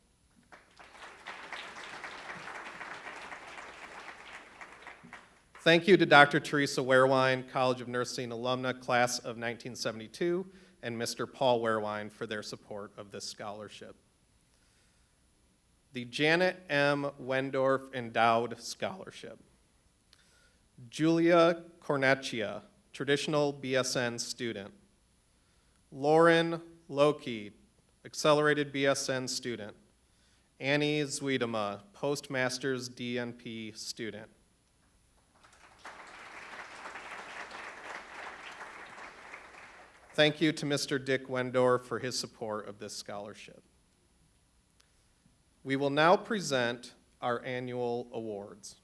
Thank you to Dr. Teresa Wehrwein, College of Nursing alumna, class of 1972, and Mr. Paul Wehrwein for their support of this scholarship. The Janet M. Wendorf Endowed Scholarship. Julia Cornacchia, traditional BSN student. Lauren Loki, accelerated BSN student. Annie Zuidema, Postmaster's DNP student. Thank you to Mr. Dick Wendorf for his support of this scholarship. We will now present our annual awards.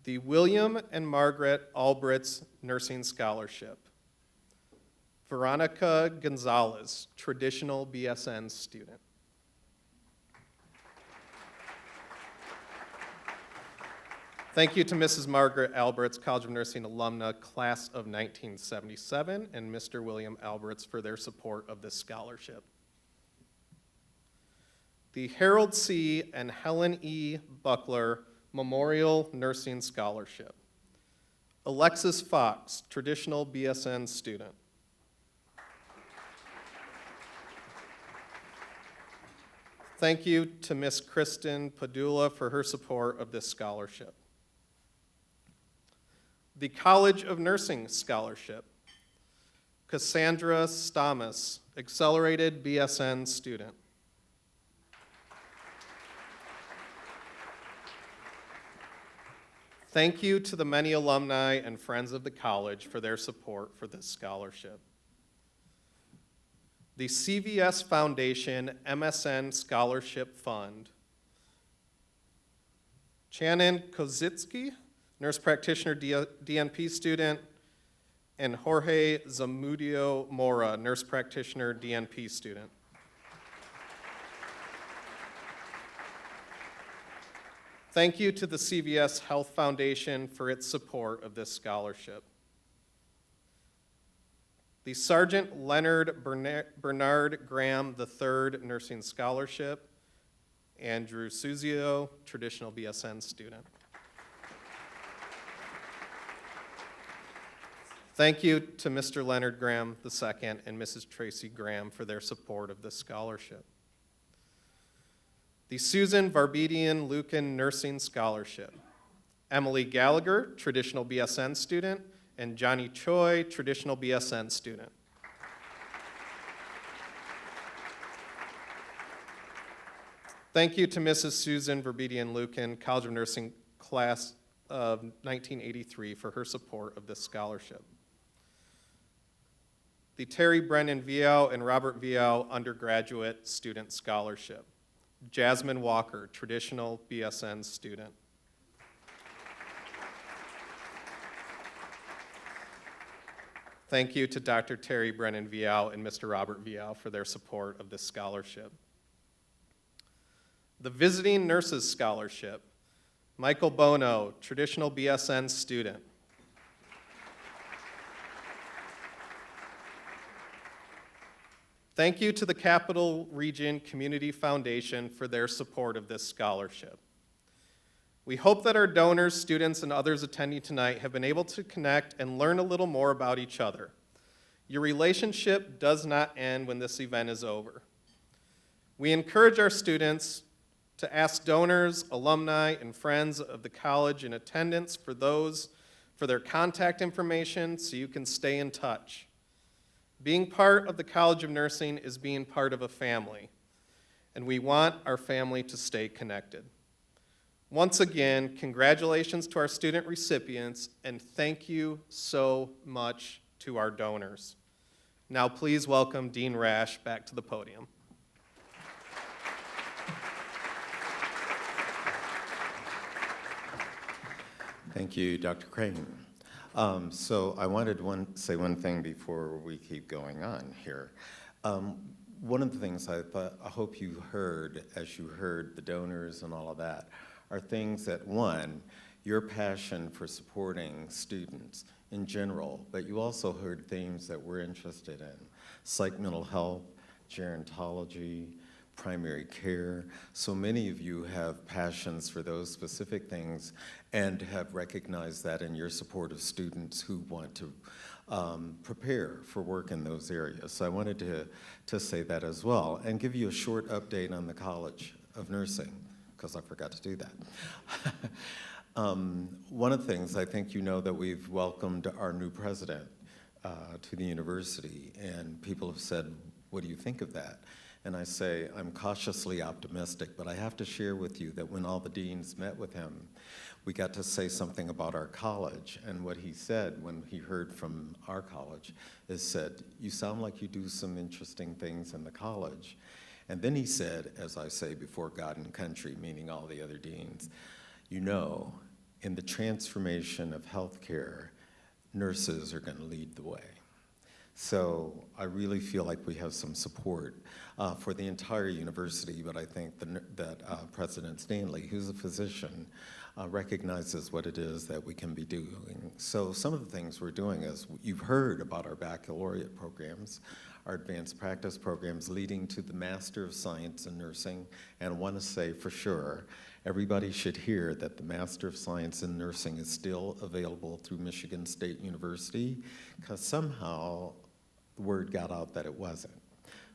The William and Margaret Albritz Nursing Scholarship. Veronica Gonzalez, traditional BSN student. Thank you to Mrs. Margaret Albritz, College of Nursing alumna, class of 1977, and Mr. William Albritz for their support of this scholarship. The Harold C. and Helen E. Buckler Memorial Nursing Scholarship. Alexis Fox, traditional BSN student. Thank you to Miss Kristen Padula for her support of this scholarship. The College of Nursing Scholarship. Cassandra Stamas, accelerated BSN student. Thank you to the many alumni and friends of the college for their support for this scholarship. The CVS Foundation MSN Scholarship Fund. Channon Kozitsky, nurse practitioner DNP student, and Jorge Zamudio Mora, nurse practitioner DNP student. Thank you to the CVS Health Foundation for its support of this scholarship. The Sergeant Leonard Bernard Graham III Nursing Scholarship, Andrew Suzio, traditional BSN student. Thank you to Mr. Leonard Graham II and Mrs. Tracy Graham for their support of this scholarship. The Susan Varbedian Lucan Nursing Scholarship. Emily Gallagher, traditional BSN student, and Johnny Choi, traditional BSN student. Thank you to Mrs. Susan Varbedian Lucan, College of Nursing class of 1983 for her support of this scholarship. The Terry Brennan Viau and Robert Viau Undergraduate Student Scholarship. Jasmine Walker, traditional BSN student. Thank you to Dr. Terry Brennan Viau and Mr. Robert Viau for their support of this scholarship. The Visiting Nurses Scholarship. Michael Bono, traditional BSN student. Thank you to the Capital Region Community Foundation for their support of this scholarship. We hope that our donors, students, and others attending tonight have been able to connect and learn a little more about each other. Your relationship does not end when this event is over. We encourage our students to ask donors, alumni, and friends of the college in attendance for their contact information so you can stay in touch. Being part of the College of Nursing is being part of a family, and we want our family to stay connected. Once again, congratulations to our student recipients, and thank you so much to our donors. Now please welcome Dean Rash back to the podium. Thank you, Dr. Crane. So I wanted to say one thing before we keep going on here. One of the things I hope you heard as you heard the donors and all of that are things that, one, your passion for supporting students in general, but you also heard themes that we're interested in: psych mental health, gerontology, primary care. So many of you have passions for those specific things and have recognized that in your support of students who want to prepare for work in those areas. So I wanted to say that as well and give you a short update on the College of Nursing, because I forgot to do that. One of the things, I think you know that we've welcomed our new president to the university, and people have said, what do you think of that? And I say, I'm cautiously optimistic, but I have to share with you that when all the deans met with him, we got to say something about our college. And what he said when he heard from our college is said, you sound like you do some interesting things in the college. And then he said, as I say, before God and country, meaning all the other deans, you know, in the transformation of healthcare, nurses are going to lead the way. So I really feel like we have some support for the entire university, but I think that President Stanley, who's a physician, recognizes what it is that we can be doing. So some of the things we're doing is, you've heard about our baccalaureate programs, our advanced practice programs leading to the Master of Science in Nursing, and I want to say for sure, everybody should hear that the Master of Science in Nursing is still available through Michigan State University, because somehow the word got out that it wasn't.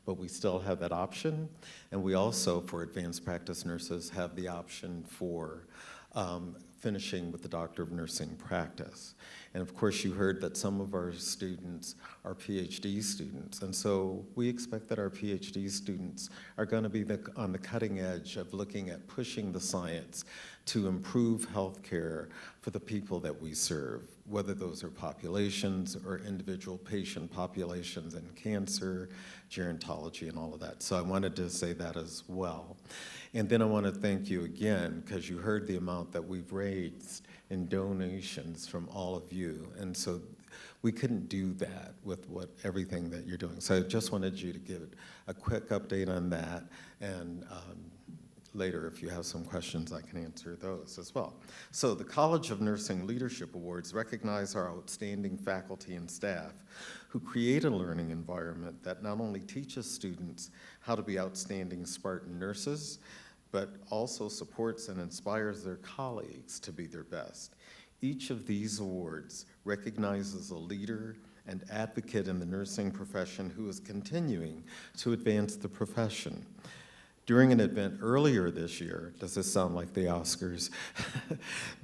But we still have that option, and we also, for advanced practice nurses, have the option for finishing with the Doctor of Nursing practice. And of course, you heard that some of our students are PhD students, and so we expect that our PhD students are going to be on the cutting edge of looking at pushing the science to improve healthcare for the people that we serve, whether those are populations or individual patient populations in cancer, gerontology, and all of that. So I wanted to say that as well. And then I want to thank you again, because you heard the amount that we've raised in donations from all of you. And so we couldn't do that with everything that you're doing. So I just wanted you to give a quick update on that, and later, if you have some questions, I can answer those as well. So the College of Nursing Leadership Awards recognize our outstanding faculty and staff who create a learning environment that not only teaches students how to be outstanding Spartan nurses, but also supports and inspires their colleagues to be their best. Each of these awards recognizes a leader and advocate in the nursing profession who is continuing to advance the profession. During an event earlier this year, does this sound like the Oscars?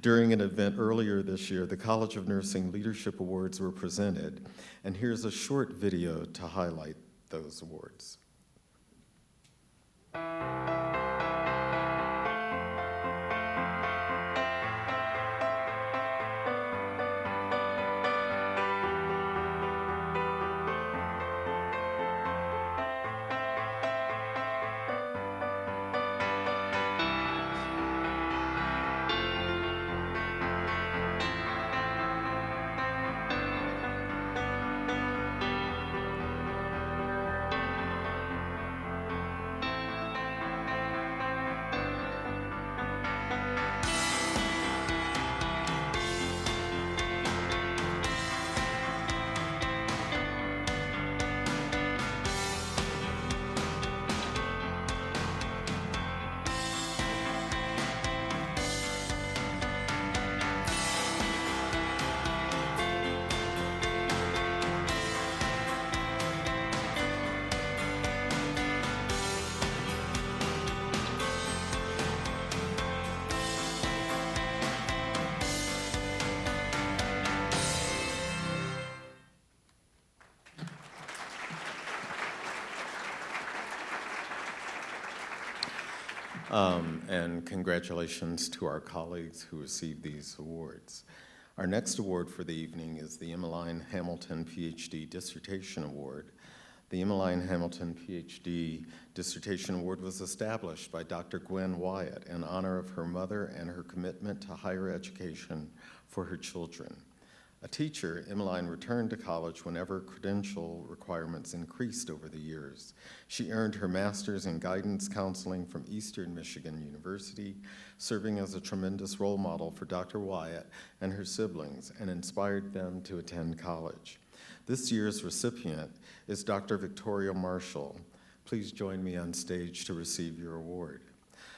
During an event earlier this year, the College of Nursing Leadership Awards were presented, and here's a short video to highlight those awards. And congratulations to our colleagues who received these awards. Our next award for the evening is the Emmeline Hamilton PhD Dissertation Award. The Emmeline Hamilton PhD Dissertation Award was established by Dr. Gwen Wyatt in honor of her mother and her commitment to higher education for her children. A teacher, Emmeline returned to college whenever credential requirements increased over the years. She earned her master's in guidance counseling from Eastern Michigan University, serving as a tremendous role model for Dr. Wyatt and her siblings, and inspired them to attend college. This year's recipient is Dr. Victoria Marshall. Please join me on stage to receive your award.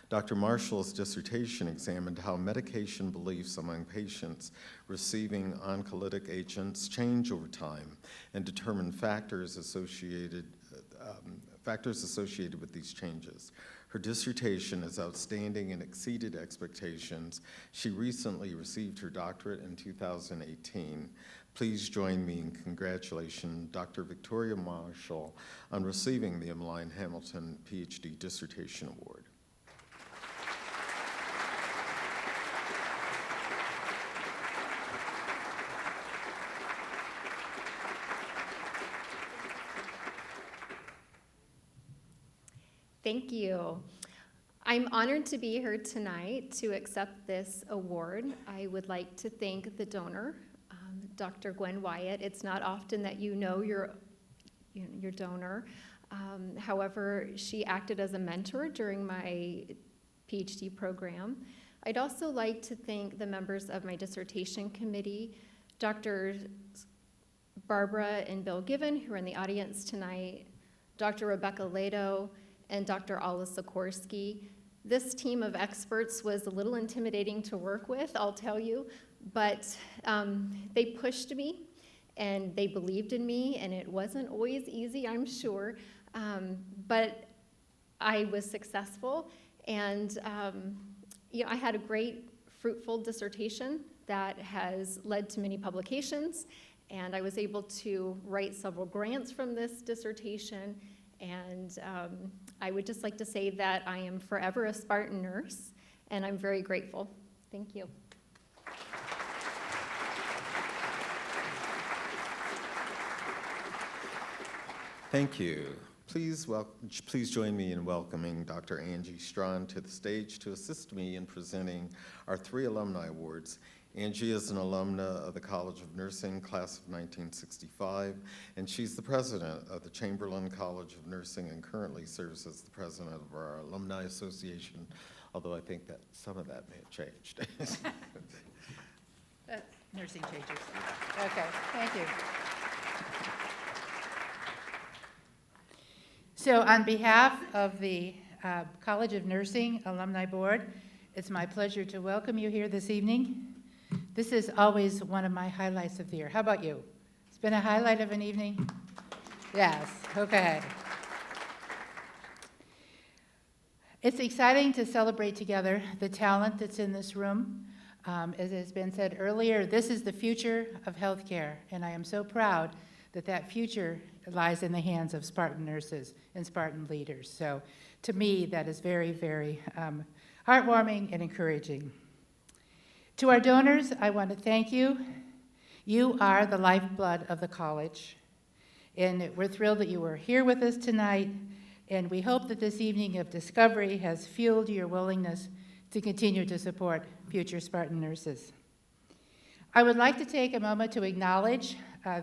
Dr. Marshall's dissertation examined how medication beliefs among patients receiving oncolytic agents change over time and determined factors associated with these changes. Her dissertation is outstanding and exceeded expectations. She recently received her doctorate in 2018. Please join me in congratulating Dr. Victoria Marshall on receiving the Emmeline Hamilton PhD Dissertation Award. Thank you. I'm honored to be here tonight to accept this award. I would like to thank the donor, Dr. Gwen Wyatt. It's not often that you know your donor. However, she acted as a mentor during my PhD program. I'd also like to thank the members of my dissertation committee, Dr. Barbara and Bill Given, who are in the audience tonight, Dr. Rebecca Lado, and Dr. Alla Sikorsky. This team of experts was a little intimidating to work with, I'll tell you, but they pushed me and they believed in me, and it wasn't always easy, I'm sure, but I was successful, and I had a great, fruitful dissertation that has led to many publications, and I was able to write several grants from this dissertation. And I would just like to say that I am forever a Spartan nurse, and I'm very grateful. Thank you. Thank you. Please join me in welcoming Dr. Angie Strawn to the stage to assist me in presenting our 3 alumni awards. Angie is an alumna of the College of Nursing, class of 1965, and she's the president of the Chamberlain College of Nursing and currently serves as the president of our Alumni Association, although I think that some of that may have changed. Nursing changes. Okay, thank you. So on behalf of the College of Nursing Alumni Board, it's my pleasure to welcome you here this evening This is always one of my highlights of the year. How about you? It's been a highlight of an evening? Yes, okay. It's exciting to celebrate together the talent that's in this room. As has been said earlier, this is the future of healthcare, and I am so proud that that future lies in the hands of Spartan nurses and Spartan leaders. So to me, that is very, very heartwarming and encouraging. To our donors, I want to thank you. You are the lifeblood of the college, and we're thrilled that you were here with us tonight, and we hope that this evening of discovery has fueled your willingness to continue to support future Spartan nurses. I would like to take a moment to acknowledge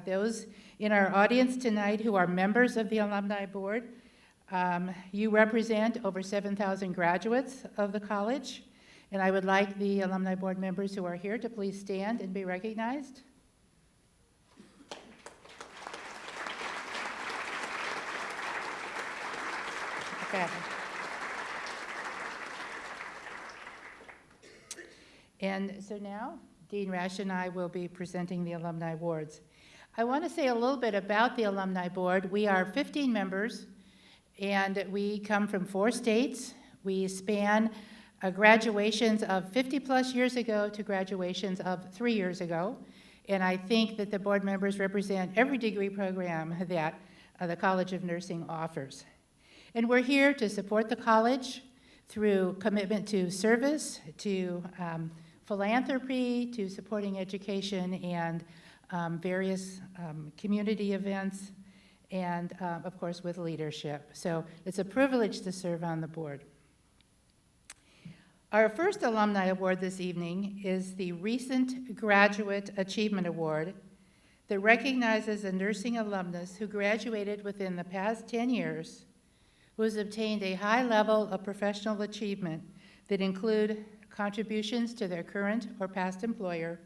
those in our audience tonight who are members of the Alumni Board. You represent over 7,000 graduates of the college, and I would like the Alumni Board members who are here to please stand and be recognized. Okay. And so now, Dean Rash and I will be presenting the Alumni Awards. I want to say a little bit about the Alumni Board. We are 15 members, and we come from 4 states. We span graduations of 50-plus years ago to graduations of 3 years ago. And I think that the board members represent every degree program that the College of Nursing offers. And we're here to support the college through commitment to service, to philanthropy, to supporting education and various community events, and of course with leadership. So it's a privilege to serve on the board. Our first Alumni Award this evening is the Recent Graduate Achievement Award that recognizes a nursing alumnus who graduated within the past 10 years, who has obtained a high level of professional achievement that include contributions to their current or past employer,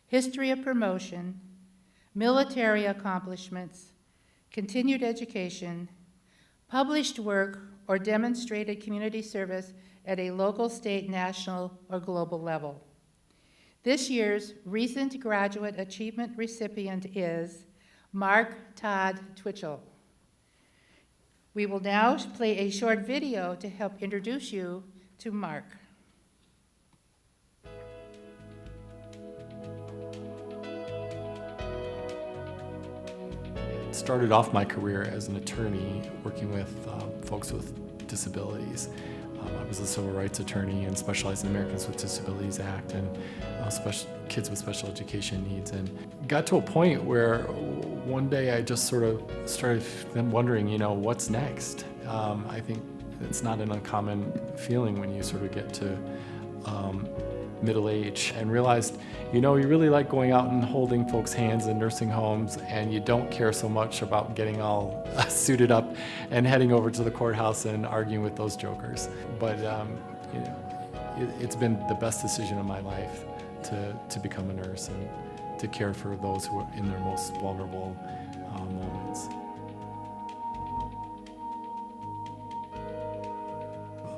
history of promotion, military accomplishments, continued education, published work, or demonstrated community service at a local, state, national, or global level. This year's Recent Graduate Achievement recipient is Mark Todd Twitchell. We will now play a short video to help introduce you to Mark. Started off my career as an attorney working with folks with disabilities. I was a civil rights attorney and specialized in the Americans with Disabilities Act and kids with special education needs, and got to a point where one day I just sort of started wondering, what's next? I think it's not an uncommon feeling when you sort of get to middle age and realized, you really like going out and holding folks' hands in nursing homes, and you don't care so much about getting all suited up and heading over to the courthouse and arguing with those jokers. But it's been the best decision of my life to become a nurse and to care for those who are in their most vulnerable moments.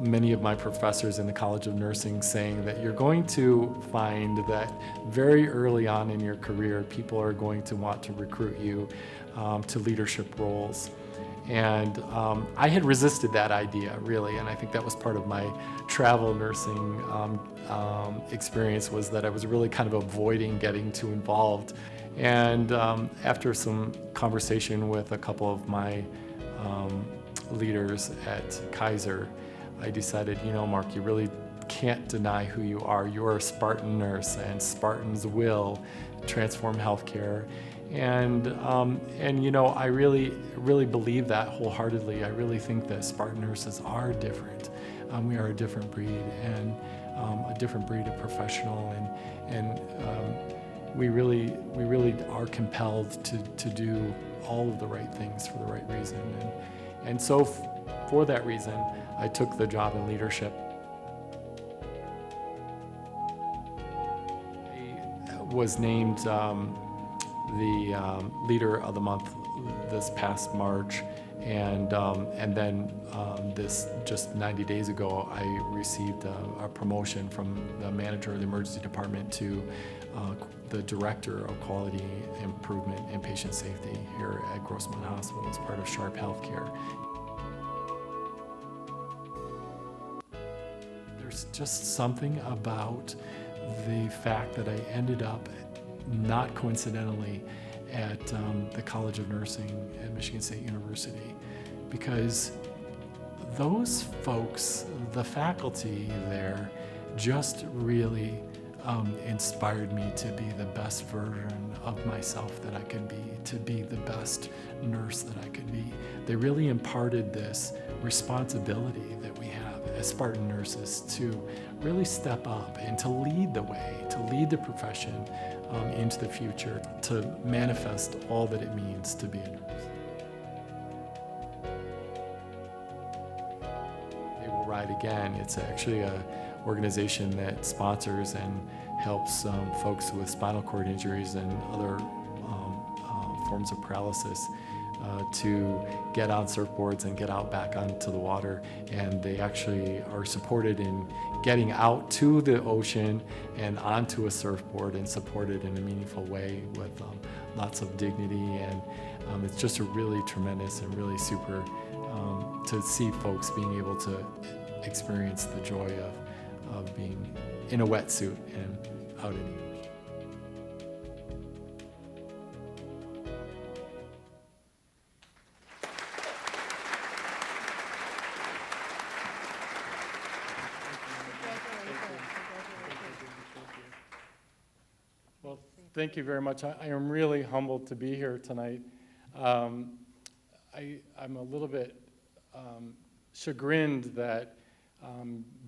Many of my professors in the College of Nursing saying that you're going to find that very early on in your career, people are going to want to recruit you to leadership roles. And I had resisted that idea, really, and I think that was part of my travel nursing experience, was that I was really kind of avoiding getting too involved. And after some conversation with a couple of my leaders at Kaiser, I decided, Mark, you really can't deny who you are. You're a Spartan nurse, and Spartans will transform healthcare. And I really believe that wholeheartedly. I really think that Spartan nurses are different. We are a different breed, and a different breed of professional, and we really are compelled to do all of the right things for the right reason. And so for that reason, I took the job in leadership. I was named the leader of the month this past March, and then this just 90 days ago, I received a promotion from the manager of the emergency department to the director of quality improvement and patient safety here at Grossmont Hospital as part of Sharp Healthcare. There's just something about the fact that I ended up, not coincidentally, at the College of Nursing at Michigan State University, because those folks, the faculty there, just really inspired me to be the best version of myself that I could be, to be the best nurse that I could be. They really imparted this responsibility that we have as Spartan nurses to really step up and to lead the way, to lead the profession into the future, to manifest all that it means to be a nurse. They Will Ride Again. It's actually an organization that sponsors and helps folks with spinal cord injuries and other forms of paralysis to get on surfboards and get out back onto the water. And they actually are supported in getting out to the ocean and onto a surfboard and supported in a meaningful way with lots of dignity. And it's just a really tremendous and really super to see folks being able to experience the joy of being in a wetsuit and out in the ocean. Well, thank you very much. I am really humbled to be here tonight. I'm a little bit chagrined that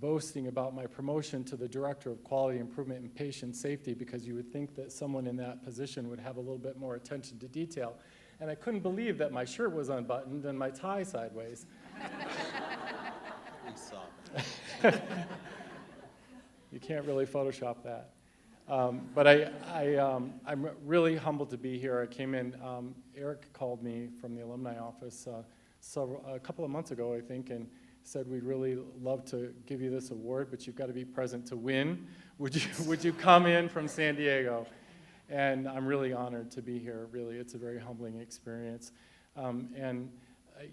boasting about my promotion to the Director of Quality Improvement and Patient Safety, because you would think that someone in that position would have a little bit more attention to detail. And I couldn't believe that my shirt was unbuttoned and my tie sideways. We saw. You can't really Photoshop that. But I'm really humbled to be here. I came in, Eric called me from the alumni office a couple of months ago, I think, and said, we'd really love to give you this award, but you've got to be present to win. Would you come in from San Diego? And I'm really honored to be here, really. It's a very humbling experience.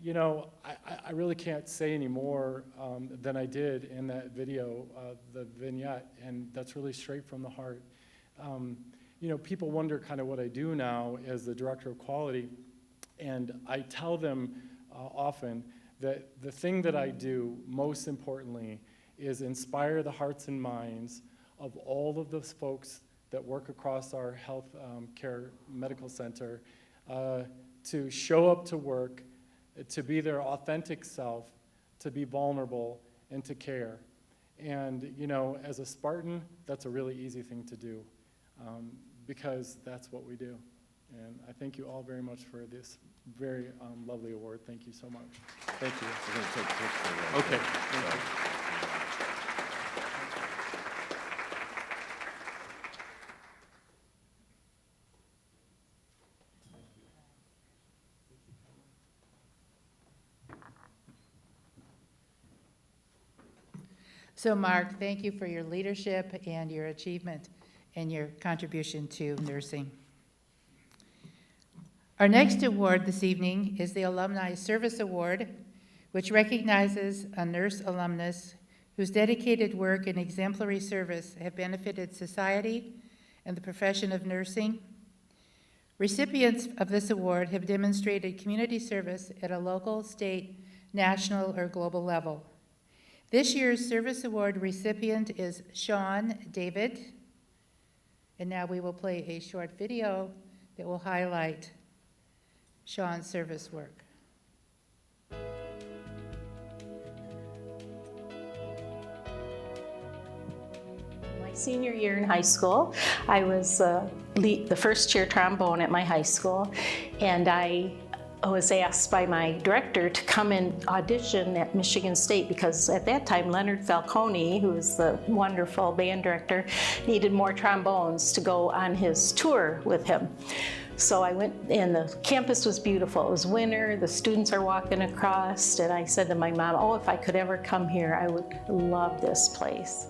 You know, I really can't say any more than I did in that video, the vignette, and that's really straight from the heart. You know, people wonder kind of what I do now as the Director of Quality, and I tell them often that the thing that I do most importantly is inspire the hearts and minds of all of those folks that work across our health care medical center to show up to work, to be their authentic self, to be vulnerable, and to care. And, you know, as a Spartan, that's a really easy thing to do because that's what we do. And I thank you all very much for this very lovely award. Thank you so much. Thank you. We're going to take a picture right Okay. there. Thank you. So Mark, thank you for your leadership and your achievement and your contribution to nursing. Our next award this evening is the Alumni Service Award, which recognizes a nurse alumnus whose dedicated work and exemplary service have benefited society and the profession of nursing. Recipients of this award have demonstrated community service at a local, state, national, or global level. This year's Service Award recipient is Sean David, and now we will play a short video that will highlight Sean's service work. My senior year in high school, I was the first chair trombone at my high school, and I was asked by my director to come and audition at Michigan State because at that time Leonard Falcone, who was the wonderful band director, needed more trombones to go on his tour with him. So I went, and the campus was beautiful. It was winter, the students are walking across, and I said to my mom, oh, if I could ever come here, I would love this place.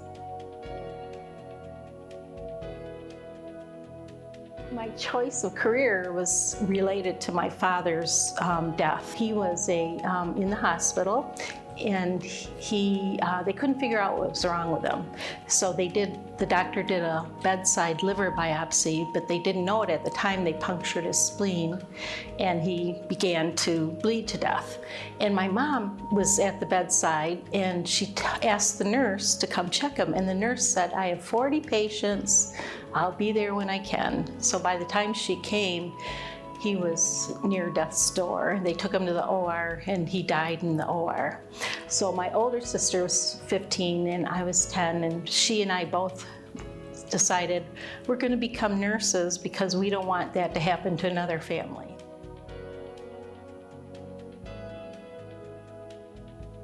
My choice of career was related to my father's death. He was in the hospital, and they couldn't figure out what was wrong with him. So the doctor did a bedside liver biopsy, but they didn't know it at the time. They punctured his spleen, and he began to bleed to death. And my mom was at the bedside, and she asked the nurse to come check him, and the nurse said, I have 40 patients. I'll be there when I can. So by the time she came, he was near death's door. They took him to the OR, and he died in the OR. So my older sister was 15 and I was 10, and she and I both decided we're going to become nurses because we don't want that to happen to another family.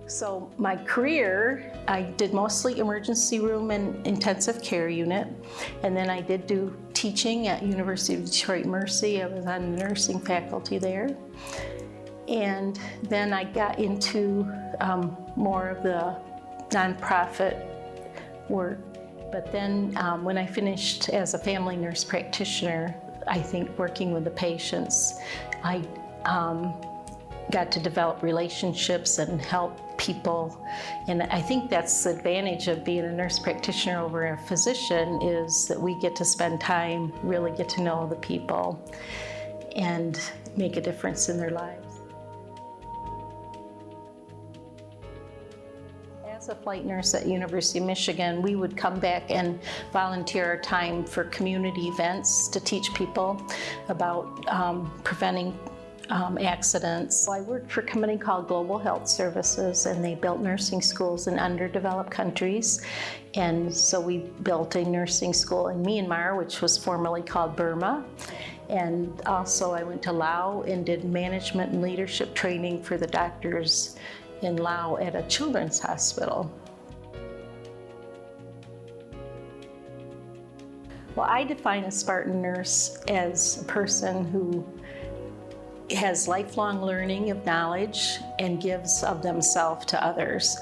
So my career, I did mostly emergency room and intensive care unit, and then I did do teaching at University of Detroit Mercy. I was on the nursing faculty there. And then I got into more of the nonprofit work. But then when I finished as a family nurse practitioner, I think working with the patients, I got to develop relationships and help people. And I think that's the advantage of being a nurse practitioner over a physician, is that we get to spend time, really get to know the people and make a difference in their lives. As a flight nurse at University of Michigan, we would come back and volunteer our time for community events to teach people about preventing accidents. I worked for a company called Global Health Services, and they built nursing schools in underdeveloped countries. And so we built a nursing school in Myanmar, which was formerly called Burma. And also I went to Laos and did management and leadership training for the doctors in Laos at a children's hospital. Well, I define a Spartan nurse as a person who has lifelong learning of knowledge and gives of themselves to others.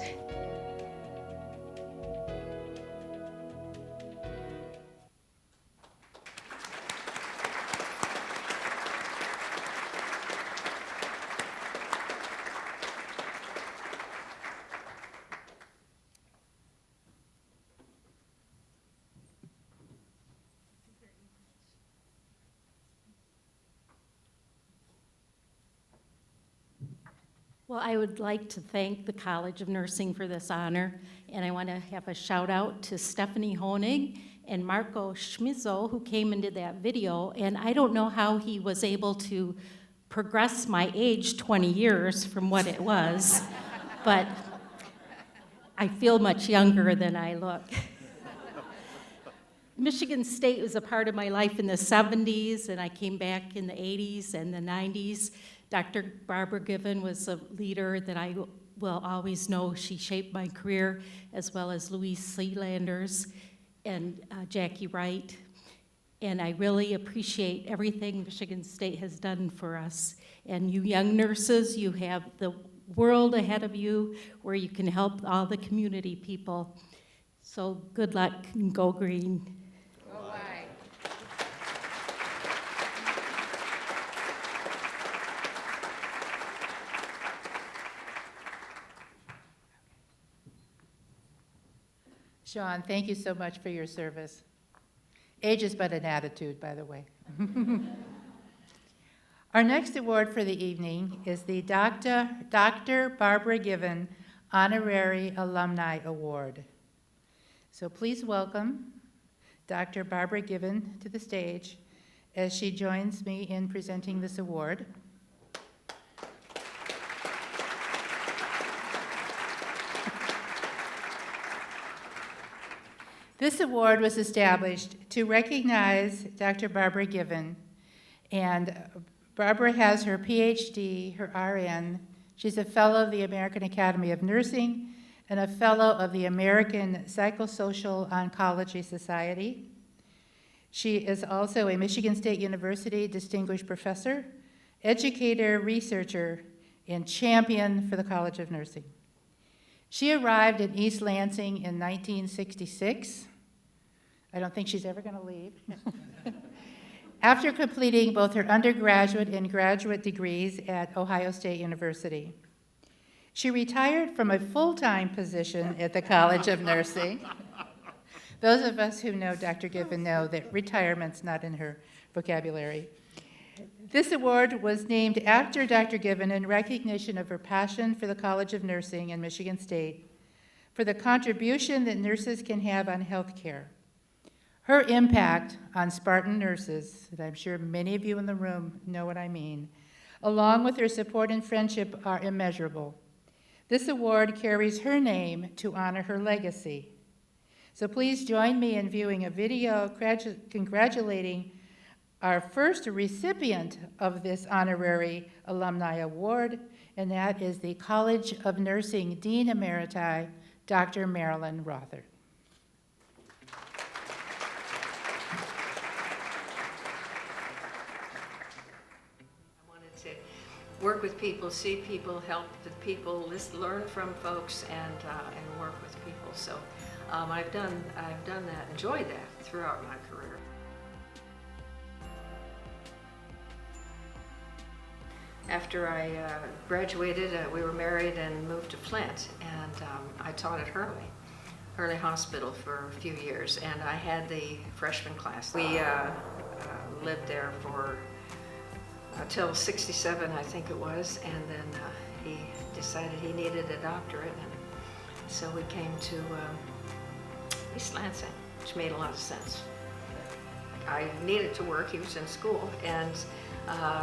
Well, I would like to thank the College of Nursing for this honor, and I want to have a shout out to Stephanie Honig and Marco Schmizzo, who came and did that video, and I don't know how he was able to progress my age 20 years from what it was, but I feel much younger than I look. Michigan State was a part of my life in the 70s, and I came back in the 80s and the 90s. Dr. Barbara Given was a leader that I will always know. She shaped my career, as well as Louise Sealanders and Jackie Wright. And I really appreciate everything Michigan State has done for us. And you young nurses, you have the world ahead of you where you can help all the community people. So good luck and go green. Sean, thank you so much for your service. Age is but an attitude, by the way. Our next award for the evening is the Dr. Barbara Given Honorary Alumni Award. So please welcome Dr. Barbara Given to the stage as she joins me in presenting this award. This award was established to recognize Dr. Barbara Given, and Barbara has her PhD, her RN. She's a fellow of the American Academy of Nursing and a fellow of the American Psychosocial Oncology Society. She is also a Michigan State University Distinguished Professor, educator, researcher, and champion for the College of Nursing. She arrived in East Lansing in 1966. I don't think she's ever going to leave. After completing both her undergraduate and graduate degrees at Ohio State University. She retired from a full-time position at the College of Nursing. Those of us who know Dr. Given know that retirement's not in her vocabulary. This award was named after Dr. Given in recognition of her passion for the College of Nursing and Michigan State, for the contribution that nurses can have on healthcare. Her impact on Spartan nurses, and I'm sure many of you in the room know what I mean, along with her support and friendship are immeasurable. This award carries her name to honor her legacy. So please join me in viewing a video congratulating our first recipient of this honorary alumni award, and that is the College of Nursing Dean Emeriti, Dr. Marilyn Rother. Work with people, see people, help the people, learn from folks, and work with people. So I've done that, enjoyed that throughout my career. After I graduated, we were married and moved to Flint, and I taught at Hurley Hospital for a few years, and I had the freshman class. We lived there for until 67, I think it was, and then he decided he needed a doctorate, and so we came to East Lansing, which made a lot of sense. I needed to work, he was in school, and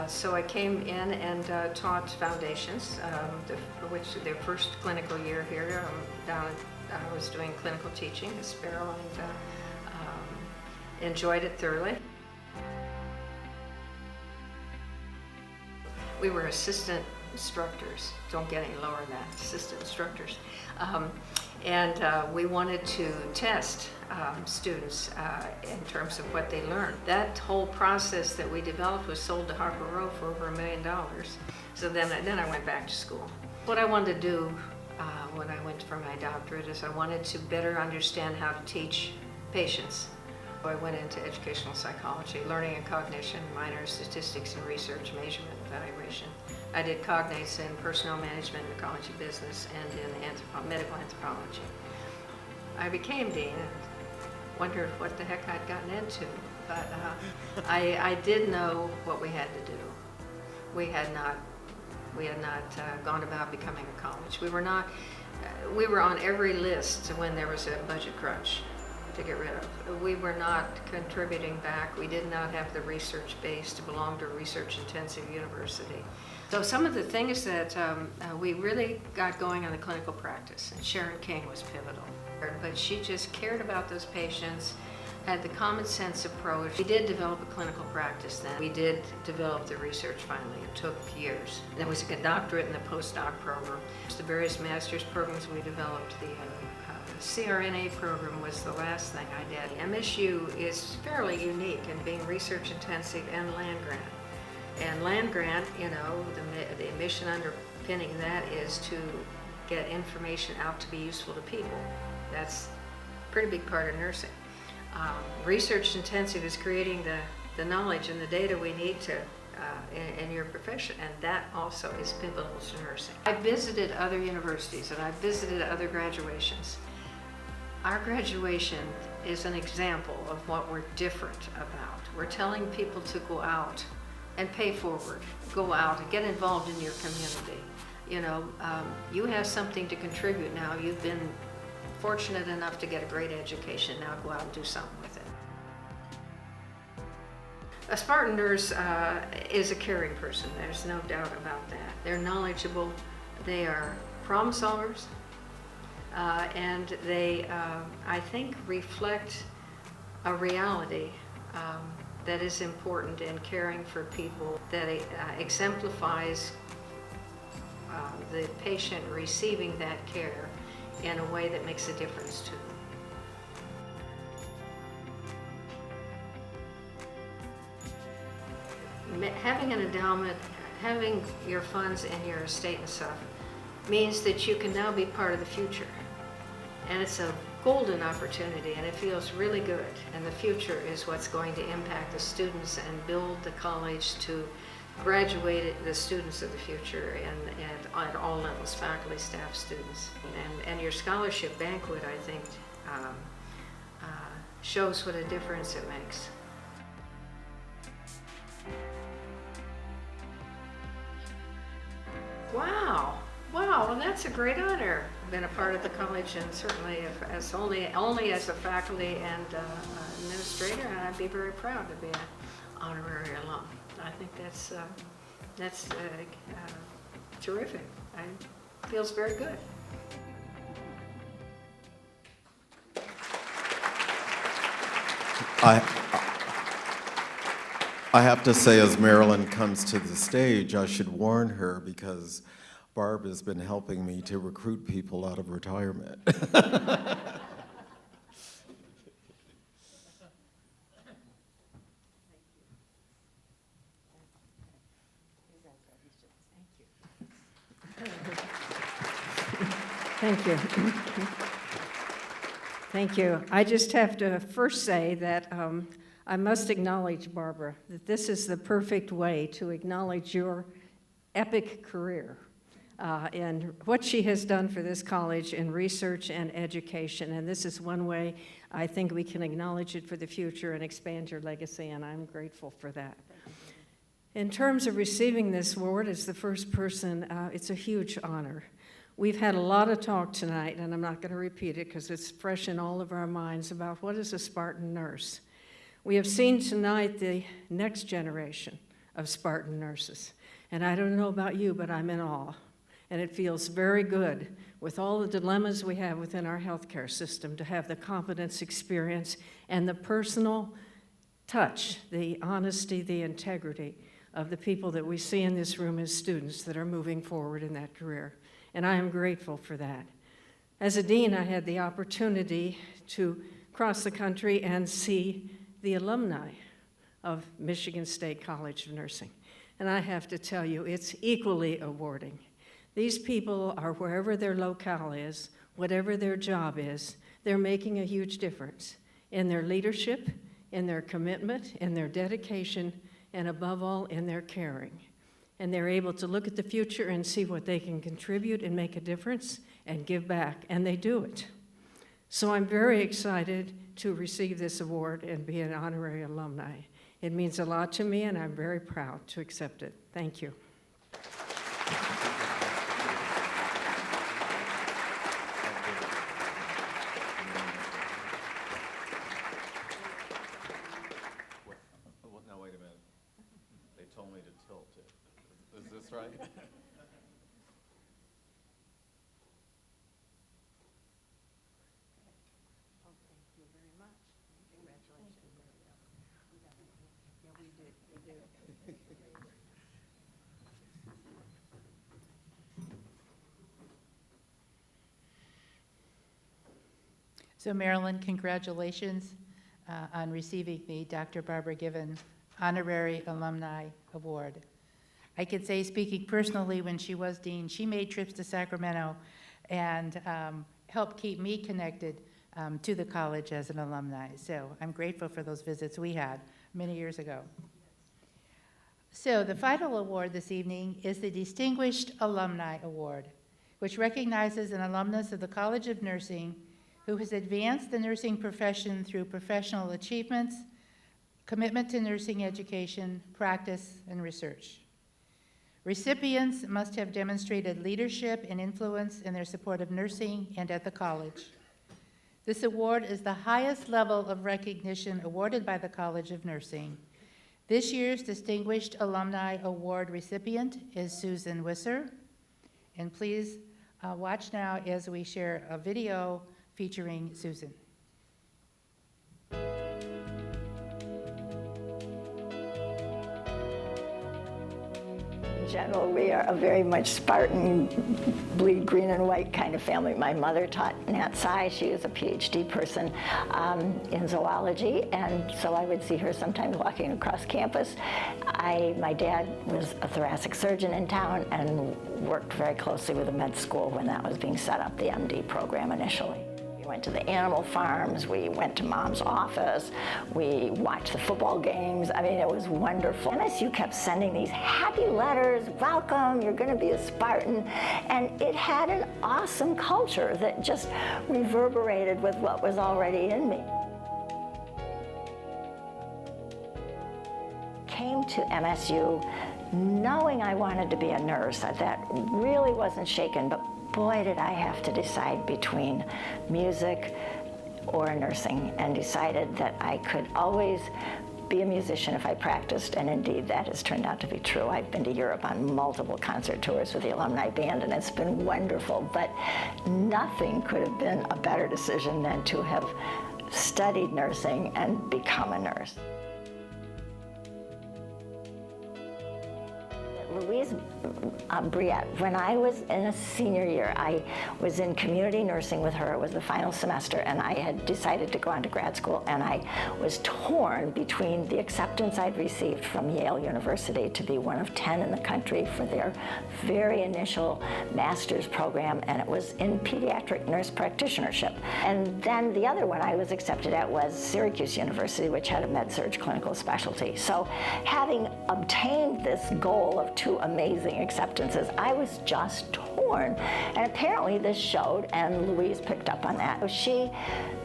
so I came in and taught foundations, which their first clinical year here. I was doing clinical teaching at Sparrow, and enjoyed it thoroughly. We were assistant instructors, don't get any lower than that, assistant instructors. And we wanted to test students in terms of what they learned. That whole process that we developed was sold to Harper Row for over $1 million. So then I went back to school. What I wanted to do when I went for my doctorate is I wanted to better understand how to teach patients. I went into educational psychology, learning and cognition, minor statistics and research, measurement, evaluation. I did cognates in personnel management, ecology, business, and in medical anthropology. I became dean and wondered what the heck I'd gotten into, but I did know what we had to do. We had not gone about becoming a college. We were on every list when there was a budget crunch to get rid of. We were not contributing back. We did not have the research base to belong to a research-intensive university. So some of the things that we really got going on the clinical practice, and Sharon King was pivotal. But she just cared about those patients, had the common sense approach. We did develop a clinical practice then. We did develop the research finally. It took years. There was a doctorate and the postdoc program. The various master's programs we developed, the CRNA program was the last thing I did. MSU is fairly unique in being research intensive and land grant. And land grant, you know, the mission underpinning that is to get information out to be useful to people. That's a pretty big part of nursing. Research intensive is creating the knowledge and the data we need to in your profession, and that also is pivotal to nursing. I've visited other universities and I've visited other graduations. Our graduation is an example of what we're different about. We're telling people to go out and pay forward, go out and get involved in your community. You know, you have something to contribute now. You've been fortunate enough to get a great education. Now go out and do something with it. A Spartan nurse is a caring person. There's no doubt about that. They're knowledgeable. They are problem solvers. And they, I think, reflect a reality that is important in caring for people, that exemplifies the patient receiving that care in a way that makes a difference to them. having an endowment, having your funds and your estate and stuff, means that you can now be part of the future. And it's a golden opportunity, and it feels really good. And the future is what's going to impact the students and build the college to graduate the students of the future, and at all levels, faculty, staff, students. And your scholarship banquet, I think, shows what a difference it makes. Wow, wow, and that's a great honor. I've been a part of the college, and certainly as only as a faculty and administrator, and I'd be very proud to be an honorary alum. I think that's terrific. It feels very good. I have to say, as Marilyn comes to the stage, I should warn her because Barb has been helping me to recruit people out of retirement. Thank you. Thank you. I just have to first say that I must acknowledge, Barbara, that this is the perfect way to acknowledge your epic career and what she has done for this college in research and education. And this is one way I think we can acknowledge it for the future and expand your legacy, and I'm grateful for that. In terms of receiving this award as the first person, it's a huge honor. We've had a lot of talk tonight, and I'm not going to repeat it because it's fresh in all of our minds about what is a Spartan nurse. We have seen tonight the next generation of Spartan nurses, and I don't know about you, but I'm in awe, and it feels very good with all the dilemmas we have within our healthcare system to have the competence, experience, and the personal touch, the honesty, the integrity of the people that we see in this room as students that are moving forward in that career. And I am grateful for that. As a dean, I had the opportunity to cross the country and see the alumni of Michigan State College of Nursing. And I have to tell you, it's equally awarding. These people are wherever their locale is, whatever their job is, they're making a huge difference in their leadership, in their commitment, in their dedication, and above all, in their caring. And they're able to look at the future and see what they can contribute and make a difference and give back, and they do it. So I'm very excited to receive this award and be an honorary alumni. It means a lot to me, and I'm very proud to accept it. Thank you. Now, wait a minute. They told me to tilt it. Is this right? So Marilyn, congratulations on receiving the Dr. Barbara Given Honorary Alumni Award. I could say, speaking personally, when she was dean, she made trips to Sacramento and helped keep me connected to the college as an alumni. So I'm grateful for those visits we had many years ago. So the final award this evening is the Distinguished Alumni Award, which recognizes an alumnus of the College of Nursing who has advanced the nursing profession through professional achievements, commitment to nursing education, practice, and research. Recipients must have demonstrated leadership and influence in their support of nursing and at the college. This award is the highest level of recognition awarded by the College of Nursing. This year's Distinguished Alumni Award recipient is Susan Wisser. And please watch now as we share a video featuring Susan. general, we are a very much Spartan, bleed green and white kind of family. My mother taught Nat Sci. She was a PhD person in zoology, and so I would see her sometimes walking across campus. My dad was a thoracic surgeon in town and worked very closely with the med school when that was being set up, the MD program initially. We went to the animal farms, we went to Mom's office, we watched the football games. I mean, it was wonderful. MSU kept sending these happy letters, welcome, you're gonna be a Spartan, and it had an awesome culture that just reverberated with what was already in me. Came to MSU knowing I wanted to be a nurse. That really wasn't shaken, but boy, did I have to decide between music or nursing, and decided that I could always be a musician if I practiced, and indeed that has turned out to be true. I've been to Europe on multiple concert tours with the Alumni Band, and it's been wonderful, but nothing could have been a better decision than to have studied nursing and become a nurse. Louise Briette, when I was in a senior year, I was in community nursing with her. It was the final semester, and I had decided to go on to grad school, and I was torn between the acceptance I'd received from Yale University to be one of 10 in the country for their very initial master's program, and it was in pediatric nurse practitionership. And then the other one I was accepted at was Syracuse University, which had a med-surg clinical specialty. So having obtained this goal of 2 amazing acceptances, I was just torn. And apparently this showed, and Louise picked up on that. She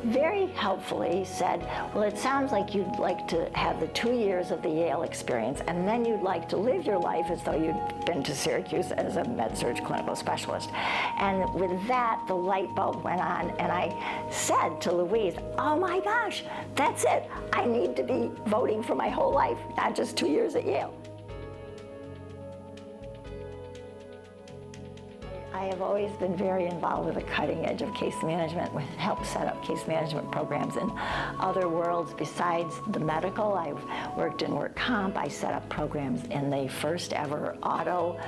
very helpfully said, well, it sounds like you'd like to have the 2 years of the Yale experience, and then you'd like to live your life as though you'd been to Syracuse as a med-surg clinical specialist. And with that, the light bulb went on, and I said to Louise, oh my gosh, that's it. I need to be voting for my whole life, not just 2 years at Yale. I have always been very involved with the cutting edge of case management. We've helped set up case management programs in other worlds besides the medical. I've worked in work comp. I set up programs in the first ever auto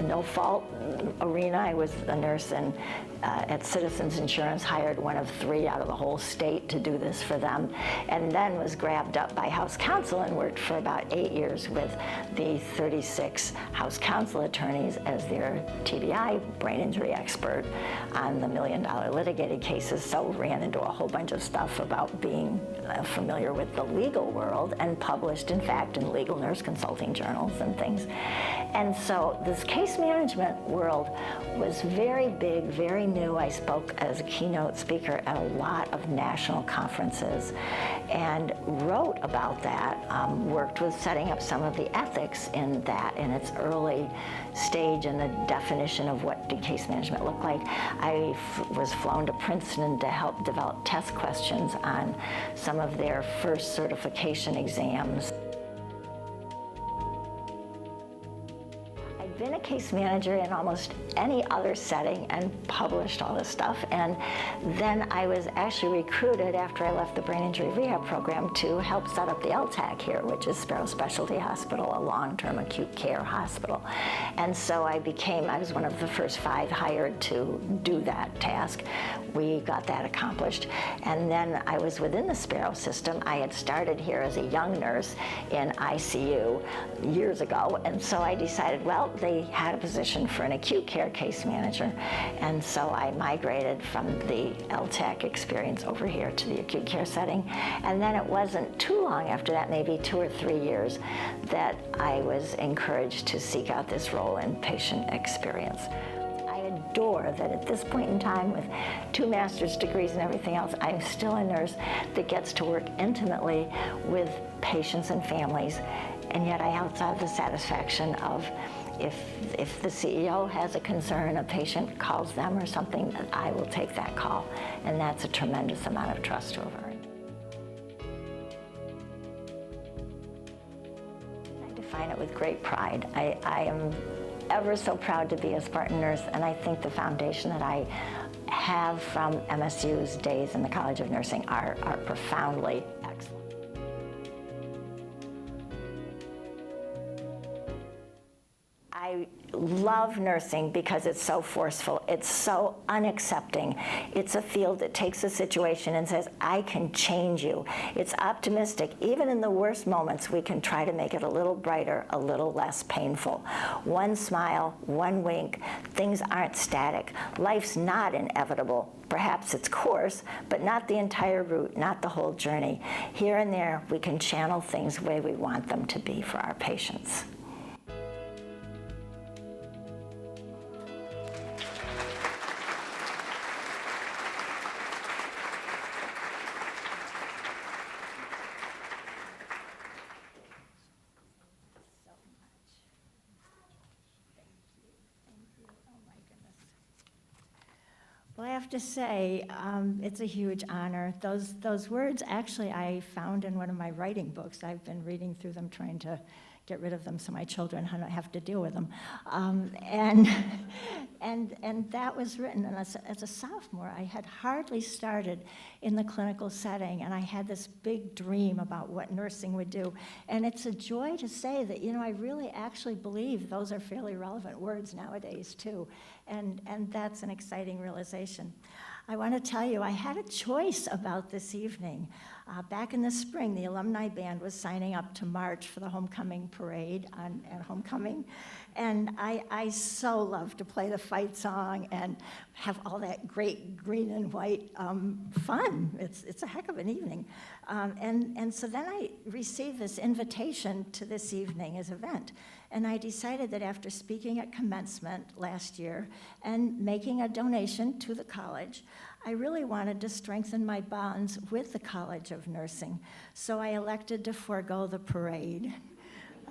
no-fault arena. I was a nurse and at Citizens Insurance, hired one of 3 out of the whole state to do this for them, and then was grabbed up by House Counsel and worked for about 8 years with the 36 House Counsel attorneys as their TBI brain injury expert on the $1 million litigated cases, so ran into a whole bunch of stuff about being familiar with the legal world, and published, in fact, in legal nurse consulting journals and things. And so this case management world was very big, very new. I spoke as a keynote speaker at a lot of national conferences and wrote about that, worked with setting up some of the ethics in that in its early stage and the definition of what did case management look like. I was flown to Princeton to help develop test questions on some of their first certification exams. I've been a case manager in almost any other setting and published all this stuff, and then I was actually recruited after I left the brain injury rehab program to help set up the LTAC here, which is Sparrow Specialty Hospital, a long-term acute care hospital. And so I was one of the first 5 hired to do that task. We got that accomplished, and then I was within the Sparrow system. I had started here as a young nurse in ICU years ago, and so I decided, well, they had a position for an acute care case manager, and so I migrated from the LTAC experience over here to the acute care setting. And then it wasn't too long after that, maybe 2 or 3 years, that I was encouraged to seek out this role in patient experience. I adore that at this point in time, with 2 master's degrees and everything else, I'm still a nurse that gets to work intimately with patients and families, and yet I also have the satisfaction of if the CEO has a concern, a patient calls them or something, I will take that call, and that's a tremendous amount of trust to have earned. I define it with great pride. I am ever so proud to be a Spartan nurse, and I think the foundation that I have from MSU's days in the College of Nursing are profoundly excellent. I I love nursing because it's so forceful. It's so unaccepting. It's a field that takes a situation and says, I can change you. It's optimistic. Even in the worst moments, we can try to make it a little brighter, a little less painful. One smile, one wink, things aren't static. Life's not inevitable. Perhaps it's course, but not the entire route, not the whole journey. Here and there, we can channel things the way we want them to be for our patients. Well, I have to say, it's a huge honor. Those words, actually, I found in one of my writing books. I've been reading through them, trying to get rid of them so my children don't have to deal with them. And that was written, and as a sophomore, I had hardly started in the clinical setting, and I had this big dream about what nursing would do. And it's a joy to say that, you know, I really actually believe those are fairly relevant words nowadays, too. And that's an exciting realization. I want to tell you, I had a choice about this evening. Back in the spring, the alumni band was signing up to march for the homecoming parade at homecoming. And I so love to play the fight song and have all that great green and white fun. It's a heck of an evening. And so then I received this invitation to this evening's event. And I decided that after speaking at commencement last year and making a donation to the college, I really wanted to strengthen my bonds with the College of Nursing. So I elected to forego the parade.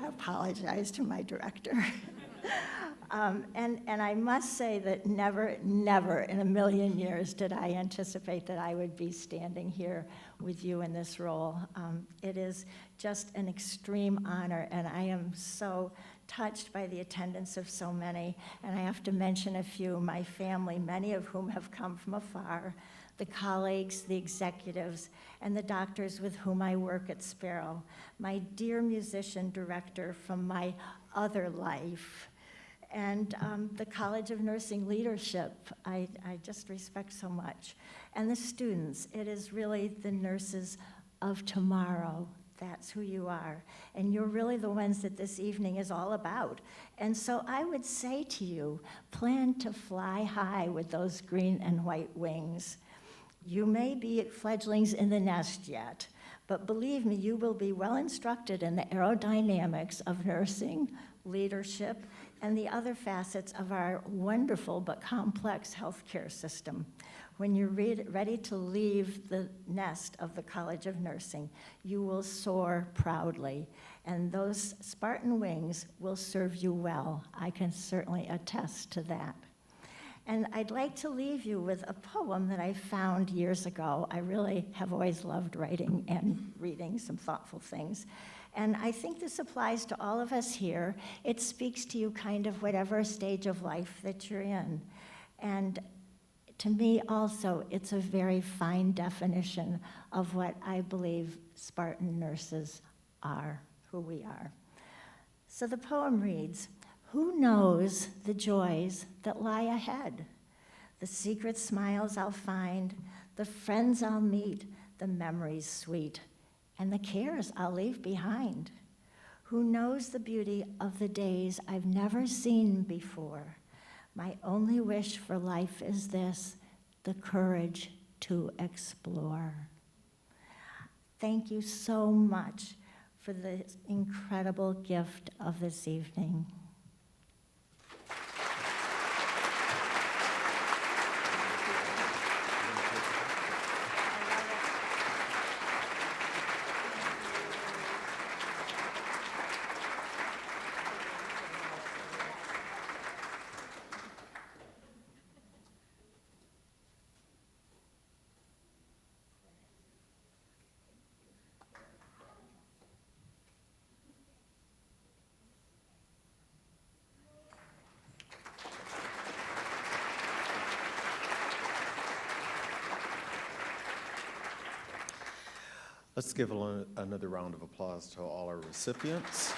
I apologize to my director. And I must say that never in a million years did I anticipate that I would be standing here with you in this role. It is just an extreme honor, and I am so touched by the attendance of so many. And I have to mention a few, my family, many of whom have come from afar, the colleagues, the executives, and the doctors with whom I work at Sparrow, my dear musician director from my other life, and the College of Nursing leadership, I just respect so much. And the students, it is really the nurses of tomorrow. That's who you are. And you're really the ones that this evening is all about. And so I would say to you, plan to fly high with those green and white wings. You may be fledglings in the nest yet, but believe me, you will be well instructed in the aerodynamics of nursing, leadership, and the other facets of our wonderful but complex healthcare system. When you're ready to leave the nest of the College of Nursing, you will soar proudly, and those Spartan wings will serve you well. I can certainly attest to that. And I'd like to leave you with a poem that I found years ago. I really have always loved writing and reading some thoughtful things. And I think this applies to all of us here. It speaks to you kind of whatever stage of life that you're in. And to me also, it's a very fine definition of what I believe Spartan nurses are, who we are. So the poem reads, "Who knows the joys that lie ahead? The secret smiles I'll find, the friends I'll meet, the memories sweet, and the cares I'll leave behind. Who knows the beauty of the days I've never seen before? My only wish for life is this, the courage to explore." Thank you so much for the incredible gift of this evening. Let's give another round of applause to all our recipients.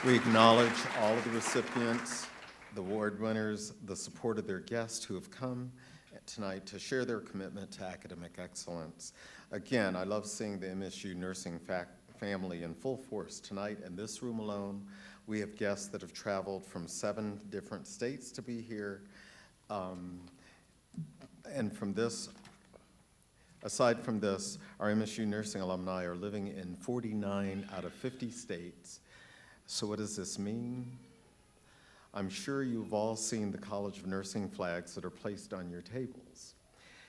We acknowledge all of the recipients, the award winners, the support of their guests who have come tonight to share their commitment to academic excellence. Again, I love seeing the MSU nursing family in full force tonight in this room alone. We have guests that have traveled from 7 different states to be here. And from this, aside from this, our MSU nursing alumni are living in 49 out of 50 states. So what does this mean? I'm sure you've all seen the College of Nursing flags that are placed on your tables.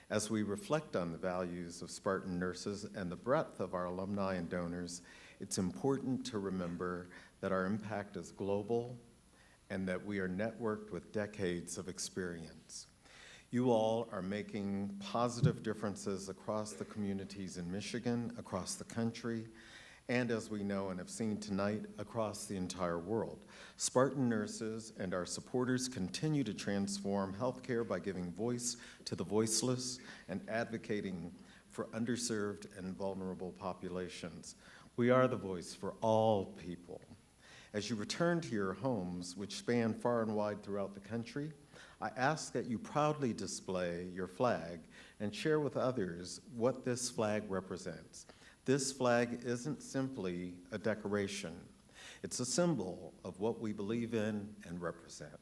As we reflect on the values of Spartan nurses and the breadth of our alumni and donors, it's important to remember that our impact is global and that we are networked with decades of experience. You all are making positive differences across the communities in Michigan, across the country, and as we know and have seen tonight, across the entire world. Spartan nurses and our supporters continue to transform healthcare by giving voice to the voiceless and advocating for underserved and vulnerable populations. We are the voice for all people. As you return to your homes, which span far and wide throughout the country, I ask that you proudly display your flag and share with others what this flag represents. This flag isn't simply a decoration. It's a symbol of what we believe in and represent.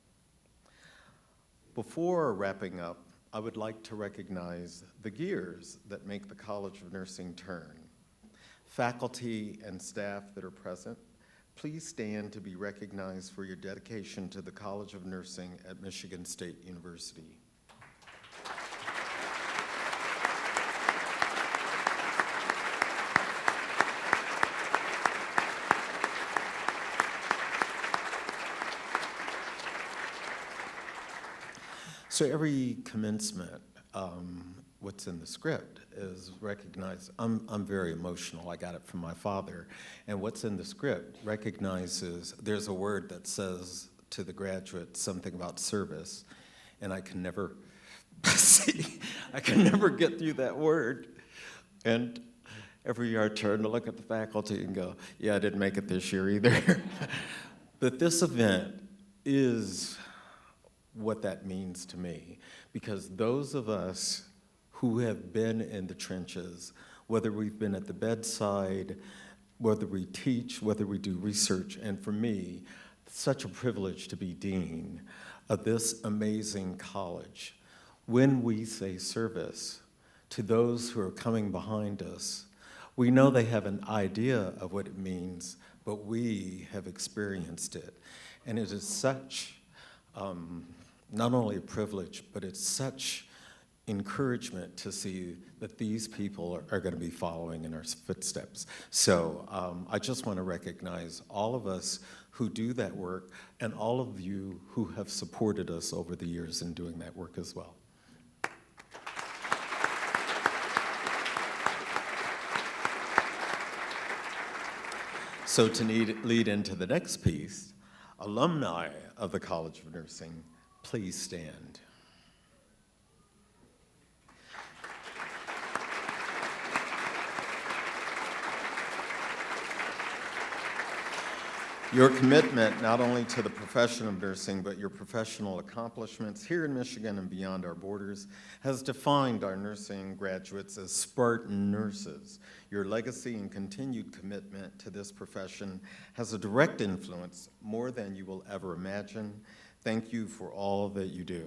Before wrapping up, I would like to recognize the gears that make the College of Nursing turn. Faculty and staff that are present, please stand to be recognized for your dedication to the College of Nursing at Michigan State University. So every commencement, what's in the script is recognized. I'm very emotional. I got it from my father. And what's in the script recognizes there's a word that says to the graduates something about service, and I can never see, I can never get through that word. And every year I turn to look at the faculty and go, yeah, I didn't make it this year either. But this event is what that means to me, because those of us who have been in the trenches, whether we've been at the bedside, whether we teach, whether we do research, and for me, such a privilege to be dean of this amazing college. When we say service to those who are coming behind us, we know they have an idea of what it means, but we have experienced it. And it is such, not only a privilege, but it's such encouragement to see that these people are going to be following in our footsteps. So I just want to recognize all of us who do that work and all of you who have supported us over the years in doing that work as well. So to lead into the next piece, alumni of the College of Nursing, please stand. Your commitment not only to the profession of nursing, but your professional accomplishments here in Michigan and beyond our borders has defined our nursing graduates as Spartan nurses. Your legacy and continued commitment to this profession has a direct influence, more than you will ever imagine. Thank you for all that you do.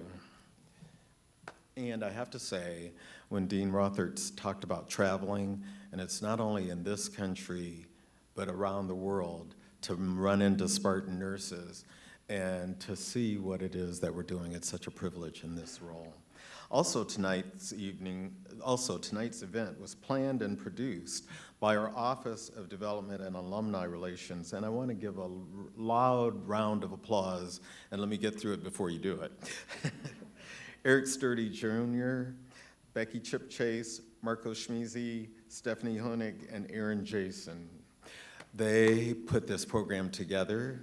And I have to say, when Dean Rotherts talked about traveling, and it's not only in this country, but around the world, to run into Spartan nurses and to see what it is that we're doing. It's such a privilege in this role. Also tonight's event was planned and produced by our Office of Development and Alumni Relations, and I want to give a loud round of applause, and let me get through it before you do it. Eric Sturdy Jr., Becky Chip Chase, Marco Schmeezy, Stephanie Honig, and Aaron Jason. They put this program together.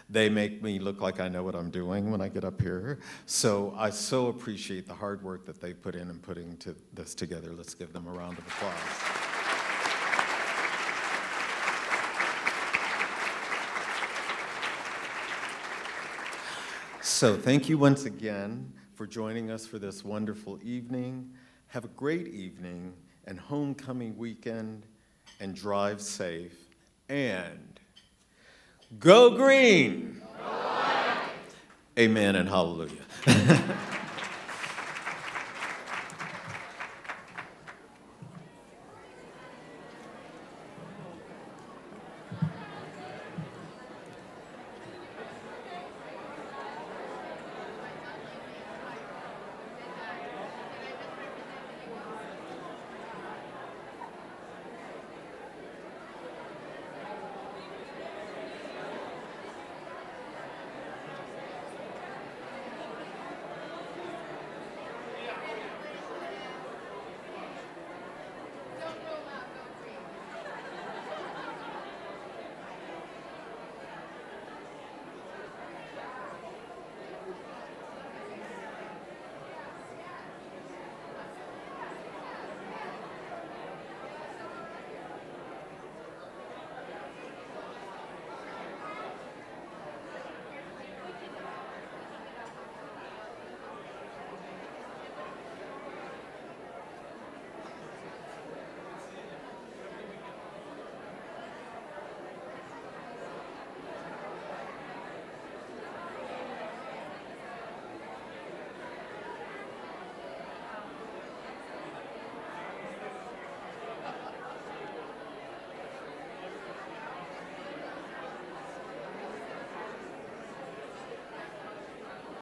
They make me look like I know what I'm doing when I get up here. So I so appreciate the hard work that they put in putting this together. Let's give them a round of applause. So thank you once again for joining us for this wonderful evening. Have a great evening and homecoming weekend, and drive safe, and go green! Amen and hallelujah.